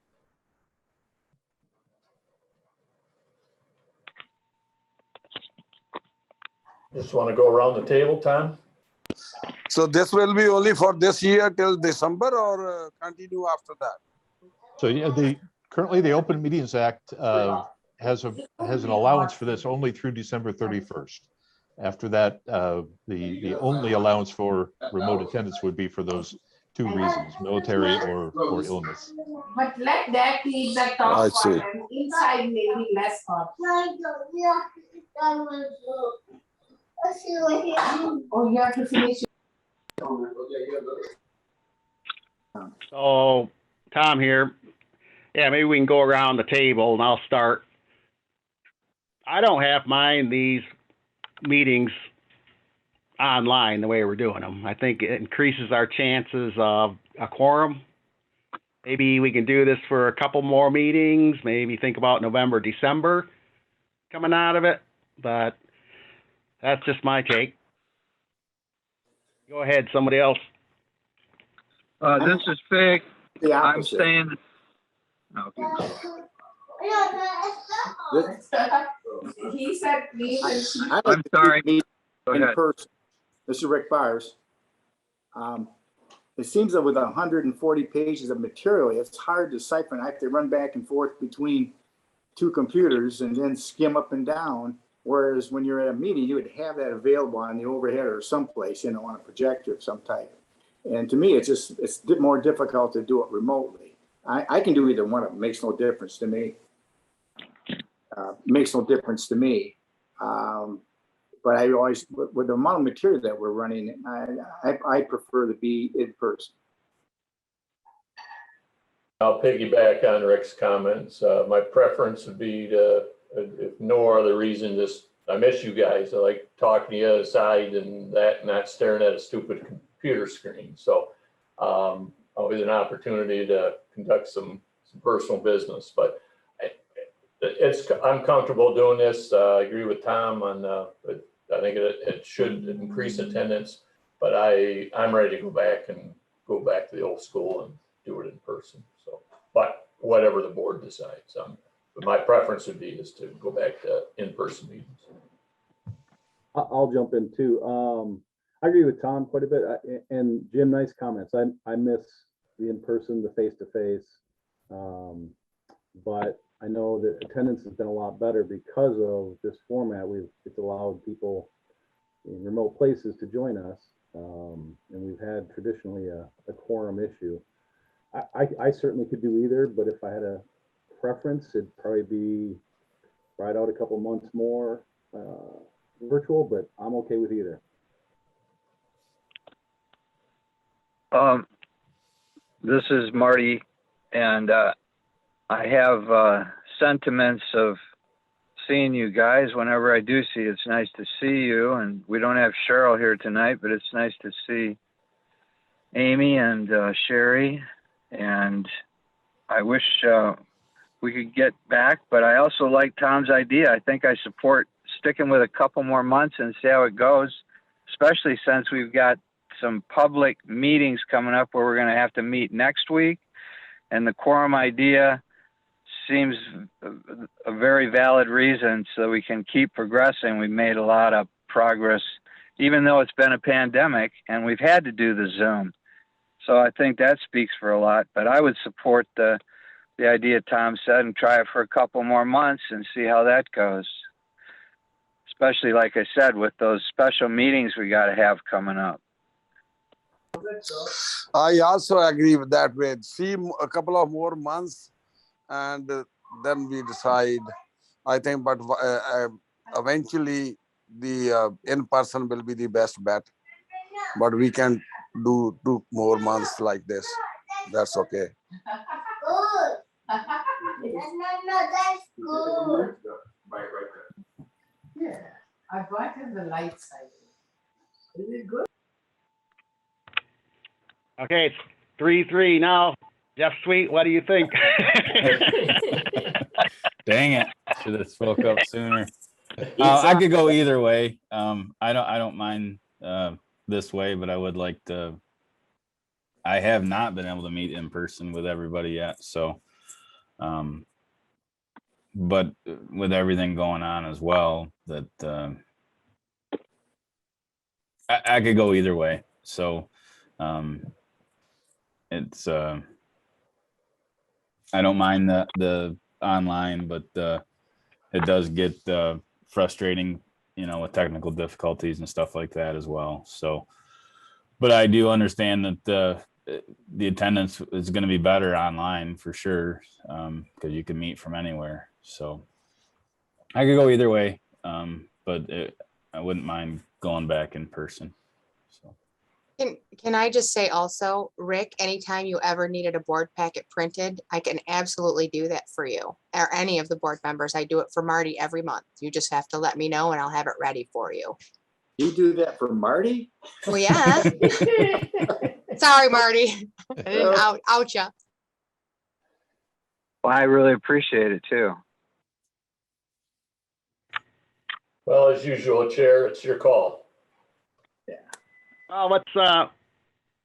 Just want to go around the table, Tom? So this will be only for this year till December or continue after that? So yeah, currently the Open Meetings Act has an allowance for this only through December 31st. After that, the only allowance for remote attendance would be for those two reasons, military or illness. But let that be the top part and inside maybe less hot. Oh, you have to finish. So, Tom here. Yeah, maybe we can go around the table and I'll start. I don't half mind these meetings online the way we're doing them. I think it increases our chances of a quorum. Maybe we can do this for a couple more meetings, maybe think about November, December coming out of it, but that's just my take. Go ahead, somebody else. This is Fig. The I'm opposite. saying, okay. He said, please. I'm sorry. Go In ahead. person. This is Rick Byers. It seems that with 140 pages of material, it's hard to siphon. I have to run back and forth between two computers and then skim up and down. Whereas when you're at a meeting, you would have that available on the overhead or someplace, on a projector of some type. And to me, it's more difficult to do it remotely. I can do either one of them. Makes no difference to me. Makes no difference to me. But I always, with the amount of material that we're running, I prefer to be in person. I'll piggyback on Rick's comments. My preference would be to, if no other reason, just, I miss you guys. I like talking to you aside and that, not staring at a stupid computer screen. So always an opportunity to conduct some personal business, but I'm comfortable doing this. I agree with Tom on, I think it should increase attendance, but I'm ready to go back to the old school and do it in person. So, but whatever the board decides, but my preference would be is to go back to in-person meetings. I'll jump in too. I agree with Tom quite a bit, and Jim, nice comments. I miss the in-person, the face-to-face, but I know that attendance has been a lot better because of this format. It's allowed people in remote places to join us, and we've had traditionally a quorum issue. I certainly could do either, but if I had a preference, it'd probably be ride out a couple months more virtual, but I'm okay with either. This is Marty, and I have sentiments of seeing you guys whenever I do see you. It's nice to see you, and we don't have Cheryl here tonight, but it's nice to see Amy and Sherry, and I wish we could get back, but I also like Tom's idea. I think I support sticking with a couple more months and see how it goes, especially since we've got some public meetings coming up where we're going to have to meet next week, and the quorum idea seems a very valid reason so we can keep progressing. We've made a lot of progress, even though it's been a pandemic and we've had to do the Zoom. So I think that speaks for a lot, but I would support the idea Tom said and try it for a couple more months and see how that goes. Especially, like I said, with those special meetings we got to have coming up. I also agree with that way. See a couple of more months and then we decide. I think, but eventually the in-person will be the best bet, but we can do 2 more months like this. That's okay. That's good. Right there. Yeah, I brought in the light side. Is it good? Okay, it's 3-3 now. Jeff Sweet, what do you think? Dang it! Should have spoke up sooner. I could go either way. I don't mind this way, but I would like to. I have not been able to meet in person with everybody yet, so. But with everything going on as well, that I could go either way. So it's I don't mind the online, but it does get frustrating, with technical difficulties and stuff like that as well. So, but I do understand that the attendance is going to be better online for sure, because you can meet from anywhere. So I could go either way, but I wouldn't mind going back in person. So. Can I just say also, Rick, anytime you ever needed a board packet printed, I can absolutely do that for you, or any of the board members. I do it for Marty every month. You just have to let me know and I'll have it ready for you. You do that for Marty? Well, yeah. Sorry, Marty. I didn't out you. Well, I really appreciate it too. Well, as usual, Chair, it's your call. What's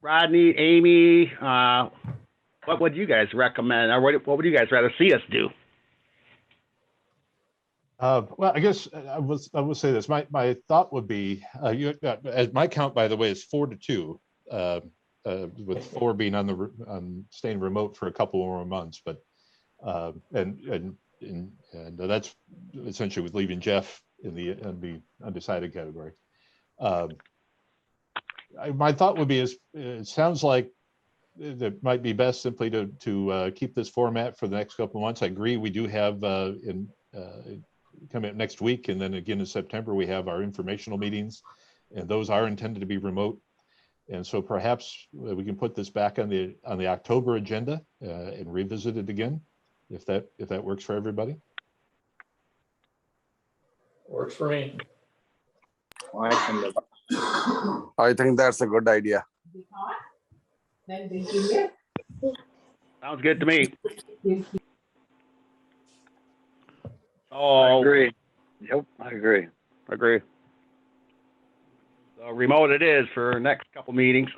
Rodney, Amy, what would you guys recommend, or what would you guys rather see us do? Well, I guess I will say this. My thought would be, as my count, by the way, is 4-2, with 4 being on staying remote for a couple more months. But and that's essentially with leaving Jeff in the undecided category. My thought would be it sounds like it might be best simply to keep this format for the next couple of months. I agree. We do have coming up next week, and then again in September we have our informational meetings, and those are intended to be remote. And so perhaps we can put this back on the October agenda and revisit it again, if that works for everybody. Works for me. I think that's a good idea. Sounds good to me. I Oh, agree. Yep, I agree. agree. So remote it is for next couple meetings.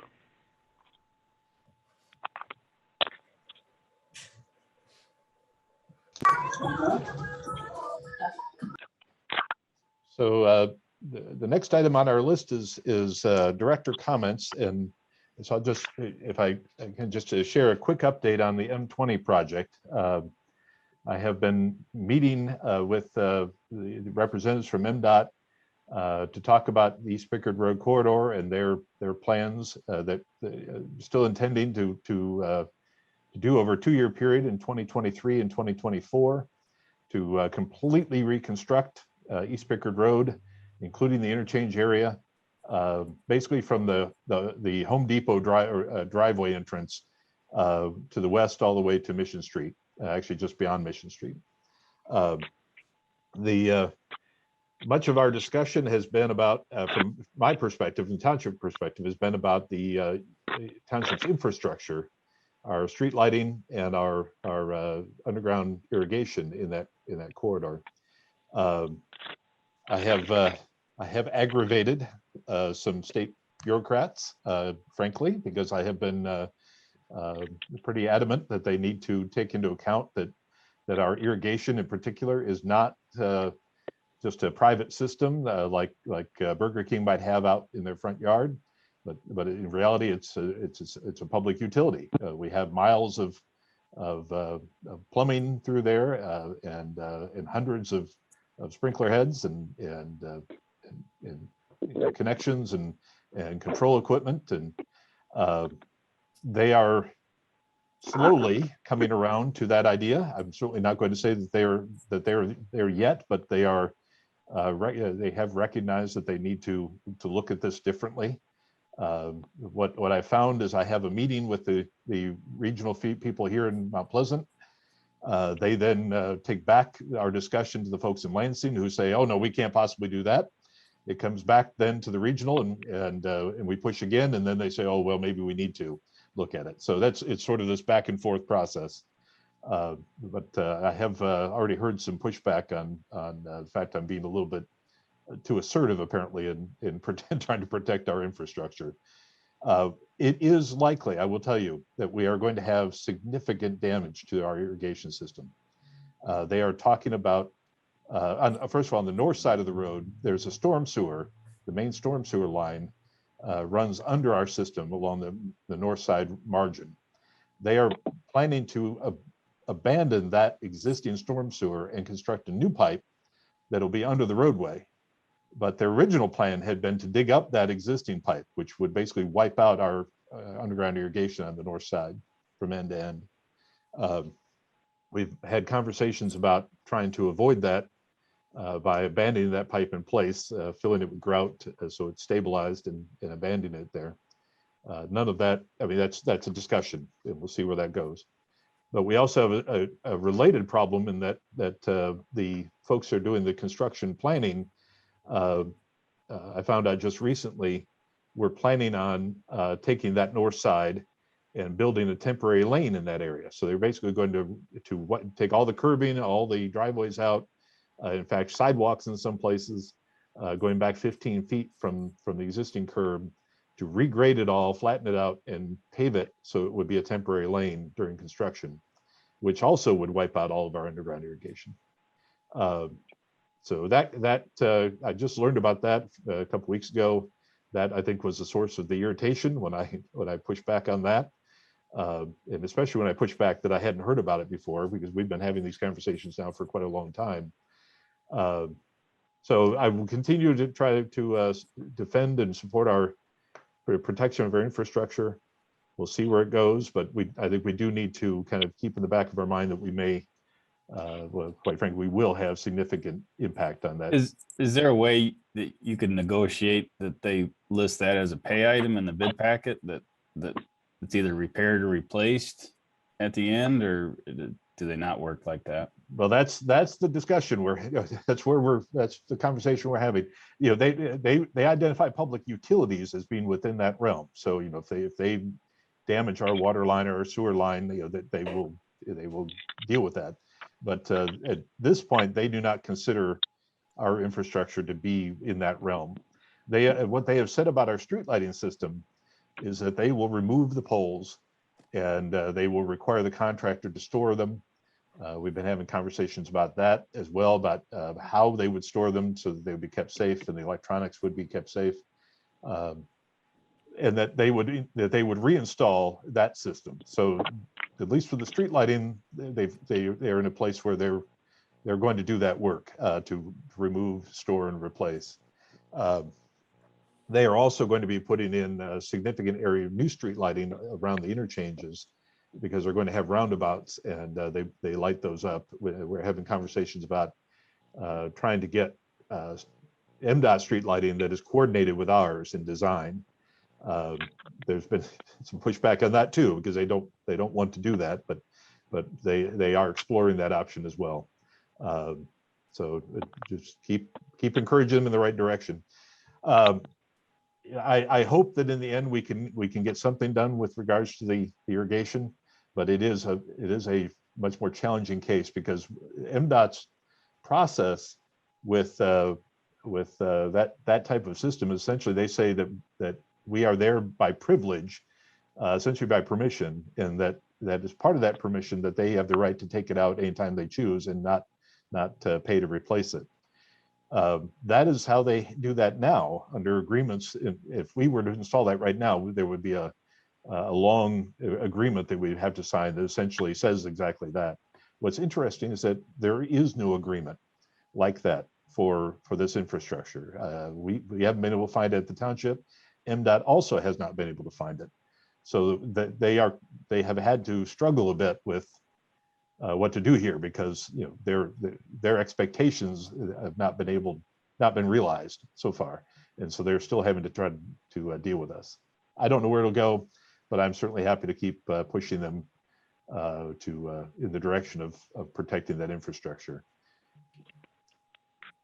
So the next item on our list is director comments, and so I'll just, if I can just share a quick update on the M20 project. I have been meeting with the representatives from MDOT to talk about the East Pickard Road corridor and their plans that still intending to do over a 2-year period in 2023 and 2024 to completely reconstruct East Pickard Road, including the interchange area, basically from the Home Depot driveway entrance to the west all the way to Mission Street, actually just beyond Mission Street. Much of our discussion has been about, from my perspective and township perspective, has been about the township's infrastructure, our street lighting and our underground irrigation in that corridor. I have aggravated some state bureaucrats, frankly, because I have been pretty adamant that they need to take into account that our irrigation in particular is not just a private system like Burger King might have out in their front yard, but in reality it's a public utility. We have miles of plumbing through there and hundreds of sprinkler heads and connections and control equipment, and they are slowly coming around to that idea. I'm certainly not going to say that they're there yet, but they are. They have recognized that they need to look at this differently. What I found is I have a meeting with the regional people here in Mount Pleasant. They then take back our discussion to the folks in Lansing who say, "Oh no, we can't possibly do that." It comes back then to the regional and we push again, and then they say, "Oh well, maybe we need to look at it." So it's sort of this back and forth process. But I have already heard some pushback on the fact I'm being a little bit too assertive, apparently, in trying to protect our infrastructure. It is likely, I will tell you, that we are going to have significant damage to our irrigation system. They are talking about, first of all, on the north side of the road, there's a storm sewer. The main storm sewer line runs under our system along the north side margin. They are planning to abandon that existing storm sewer and construct a new pipe that'll be under the roadway. But their original plan had been to dig up that existing pipe, which would basically wipe out our underground irrigation on the north side from end to end. We've had conversations about trying to avoid that by abandoning that pipe in place, filling it with grout so it's stabilized and abandoning it there. None of that, I mean, that's a discussion, and we'll see where that goes. But we also have a related problem in that the folks who are doing the construction planning, I found out just recently, we're planning on taking that north side and building a temporary lane in that area. So they're basically going to take all the curbing, all the driveways out, in fact, sidewalks in some places, going back 15 feet from the existing curb, to regrade it all, flatten it out, and pave it so it would be a temporary lane during construction, which also would wipe out all of our underground irrigation. So that I just learned about that a couple weeks ago. That I think was the source of the irritation when I pushed back on that, and especially when I pushed back that I hadn't heard about it before, because we've been having these conversations now for quite a long time. So I will continue to try to defend and support our protection of our infrastructure. We'll see where it goes, but I think we do need to kind of keep in the back of our mind that we may well, quite frankly, we will have significant impact on that. Is there a way that you can negotiate that they list that as a pay item in the bid packet, that it's either repaired or replaced at the end, or do they not work like that? Well, that's the discussion that's the conversation we're having. You know, they identify public utilities as being within that realm. So, you know, if they damage our water line or our sewer line, you know, that they will deal with that. But at this point, they do not consider our infrastructure to be in that realm. What they have said about our street lighting system is that they will remove the poles, and they will require the contractor to store them. We've been having conversations about that as well, about how they would store them so that they would be kept safe and the electronics would be kept safe, and that they would reinstall that system. So at least for the street lighting, they're in a place where they're going to do that work to remove, store, and replace. They are also going to be putting in a significant area of new street lighting around the interchanges, because they're going to have roundabouts, and they light those up. We're having conversations about trying to get MDOT street lighting that is coordinated with ours in design. There's been some pushback on that too, because they don't want to do that, but they are exploring that option as well. So just keep encouraging them in the right direction. I hope that in the end we can get something done with regards to the irrigation, but it is a much more challenging case, because MDOT's process with that type of system, essentially they say that we are there by privilege, essentially by permission, and that is part of that permission that they have the right to take it out anytime they choose and not pay to replace it. That is how they do that now under agreements. If we were to install that right now, there would be a long agreement that we'd have to sign that essentially says exactly that. What's interesting is that there is no agreement like that for this infrastructure. We haven't been able to find it at the township. MDOT also has not been able to find it. So that they have had to struggle a bit with what to do here, because you know their expectations have not been realized so far, and so they're still having to try to deal with us. I don't know where it'll go, but I'm certainly happy to keep pushing them in the direction of protecting that infrastructure.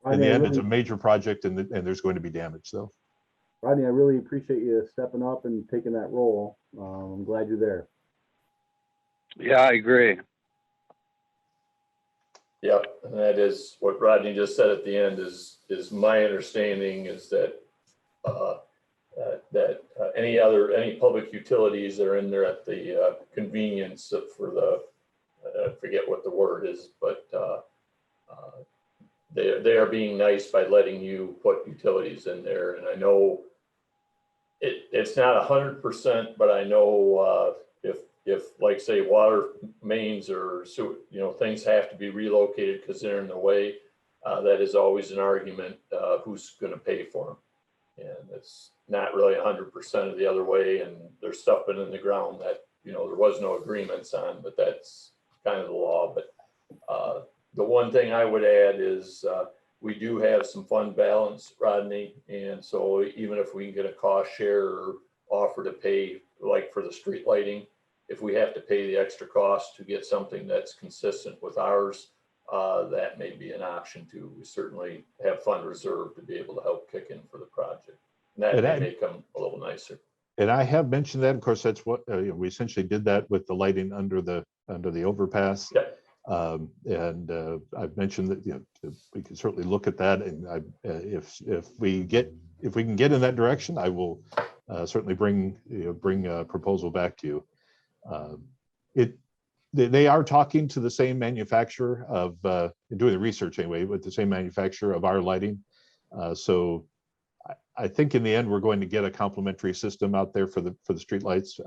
In the end, it's a major project, and there's going to be damage, though. Rodney, I really appreciate you stepping up and taking that role. I'm glad you're there. Yeah, I agree. Yeah, and that is what Rodney just said at the end. Is my understanding is that any public utilities that are in there at the convenience for the I forget what the word is, but they are being nice by letting you put utilities in there. And I know it's not 100%, but I know if like say water mains or things have to be relocated because they're in the way, that is always an argument who's going to pay for them. And it's not really 100% of the other way. And there's stuff been in the ground that there was no agreements on, but that's kind of the law. But the one thing I would add is we do have some fund balance, Rodney, and so even if we can get a cost share or offer to pay, like for the street lighting, if we have to pay the extra cost to get something that's consistent with ours, that may be an option too. We certainly have fund reserve to be able to help kick in for the project. And that may come a little nicer. And I have mentioned that. Of course, that's what we essentially did that with the lighting under the overpass. Yeah. And I've mentioned that we can certainly look at that, and if we can get in that direction, I will certainly bring a proposal back to you. They are talking to the same manufacturer of doing the research anyway, with the same manufacturer of our lighting. So I think in the end we're going to get a complementary system out there for the streetlights.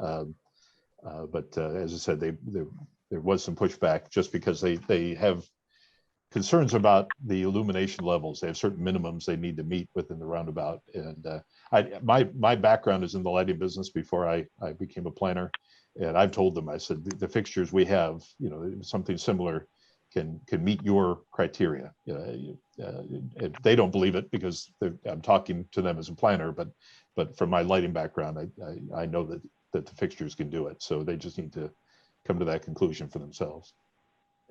But as I said, there was some pushback just because they have concerns about the illumination levels. They have certain minimums they need to meet within the roundabout. And my background is in the lighting business before I became a planner. And I've told them, I said, the fixtures we have, something similar can meet your criteria. They don't believe it because I'm talking to them as a planner, but from my lighting background, I know that the fixtures can do it. So they just need to come to that conclusion for themselves.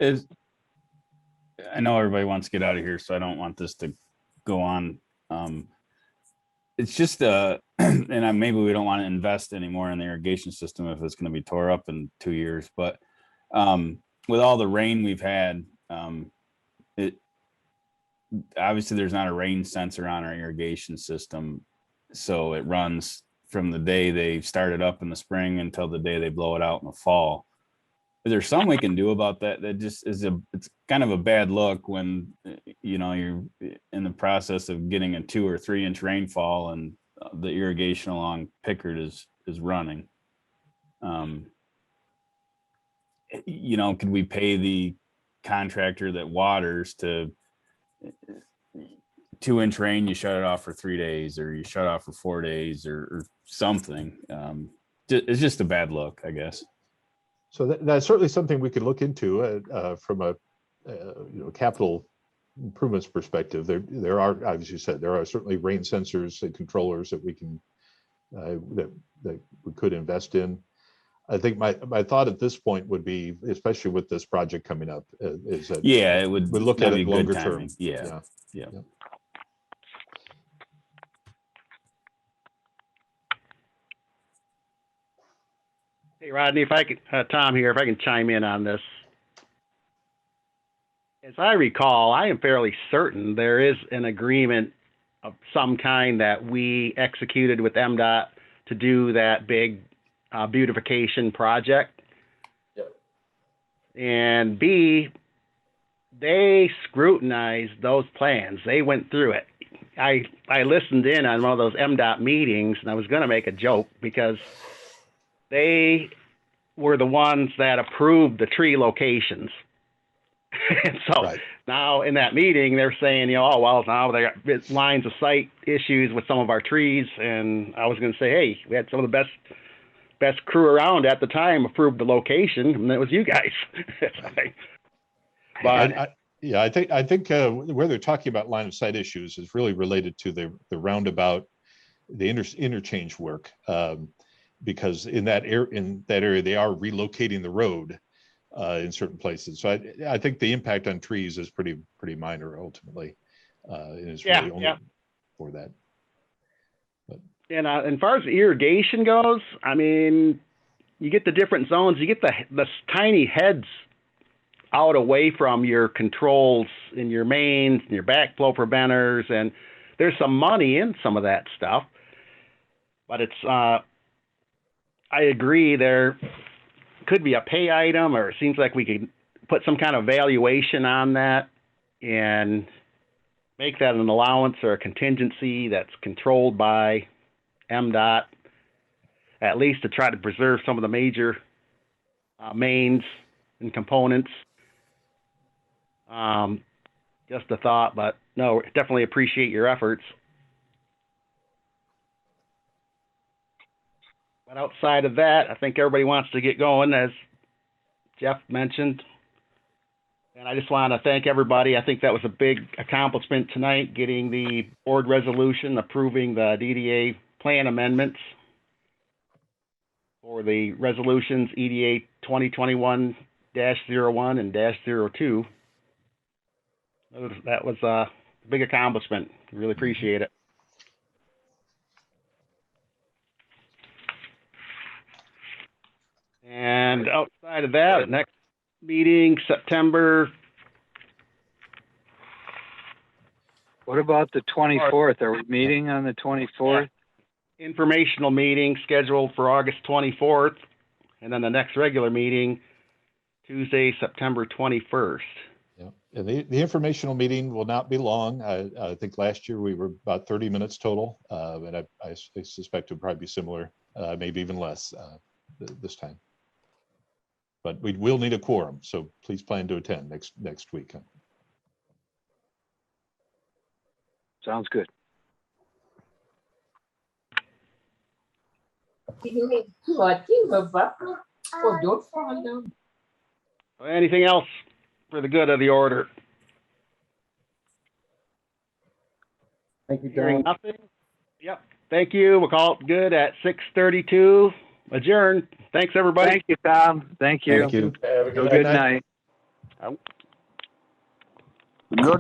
I know everybody wants to get out of here, so I don't want this to go on. It's just and maybe we don't want to invest anymore in the irrigation system if it's going to be tore up in 2 years. But with all the rain we've had, obviously there's not a rain sensor on our irrigation system, so it runs from the day they start it up in the spring until the day they blow it out in the fall. Is there something we can do about that? That just is it's kind of a bad look when, you know, you're in the process of getting a 2 or 3 inch rainfall and the irrigation along Pickard is running. You know, could we pay the contractor that waters to 2 inch rain, you shut it off for 3 days, or you shut off for 4 days, or something? It's just a bad look, I guess. So that's certainly something we could look into from a capital improvements perspective. There are, as you said, there are certainly rain sensors and controllers that we can that we could invest in. I think my thought at this point would be, especially with this project coming up, is that it would we look at it longer term. term. Yeah. Hey, Rodney, if I could, Tom here, if I can chime in on this. As I recall, I am fairly certain there is an agreement of some kind that we executed with MDOT to do that big beautification project. Yep. And B, they scrutinized those plans. They went through it. I listened in on one of those MDOT meetings, and I was going to make a joke because they were the ones that approved the tree locations. And so now in that meeting, they're saying, oh, well, now they got lines of sight issues with some of our trees. And I was going to say, hey, we had some of the best crew around at the time approved the location, and it was you guys. But I think where they're talking about line of sight issues is really related to the roundabout, the interchange work. Because in that area, they are relocating the road in certain places. So I think the impact on trees is pretty minor ultimately. And it's really only for that. But. And as far as irrigation goes, I mean, you get the different zones, you get the tiny heads out away from your controls in your mains and your backflow preventers, and there's some money in some of that stuff. But it's I agree, there could be a pay item, or it seems like we could put some kind of valuation on that and make that an allowance or a contingency that's controlled by MDOT, at least to try to preserve some of the major mains and components. Just a thought, but no, definitely appreciate your efforts. But outside of that, I think everybody wants to get going, as Jeff mentioned. And I just want to thank everybody. I think that was a big accomplishment tonight, getting the board resolution approving the DDA plan amendments for the resolutions EDA 2021-01 and -02. That was a big accomplishment. Really appreciate it. And outside of that, next meeting, September. What about the 24th? Are we meeting on the 24th? Informational meeting scheduled for August 24th. And then the next regular meeting, Tuesday, September 21st. Yeah, and the informational meeting will not be long. I think last year we were about 30 minutes total. And I suspect it'll probably be similar, maybe even less this time. But we will need a quorum, so please plan to attend next week. Sounds good. Anything else? for the good of the order. Thank you, Hearing Tom. nothing? Yep. Thank you. We'll call it good at 6:32. Adjourned. Thanks, everybody. Thank you, Tom. Thank you. Thank you. Have a Have a good night. Good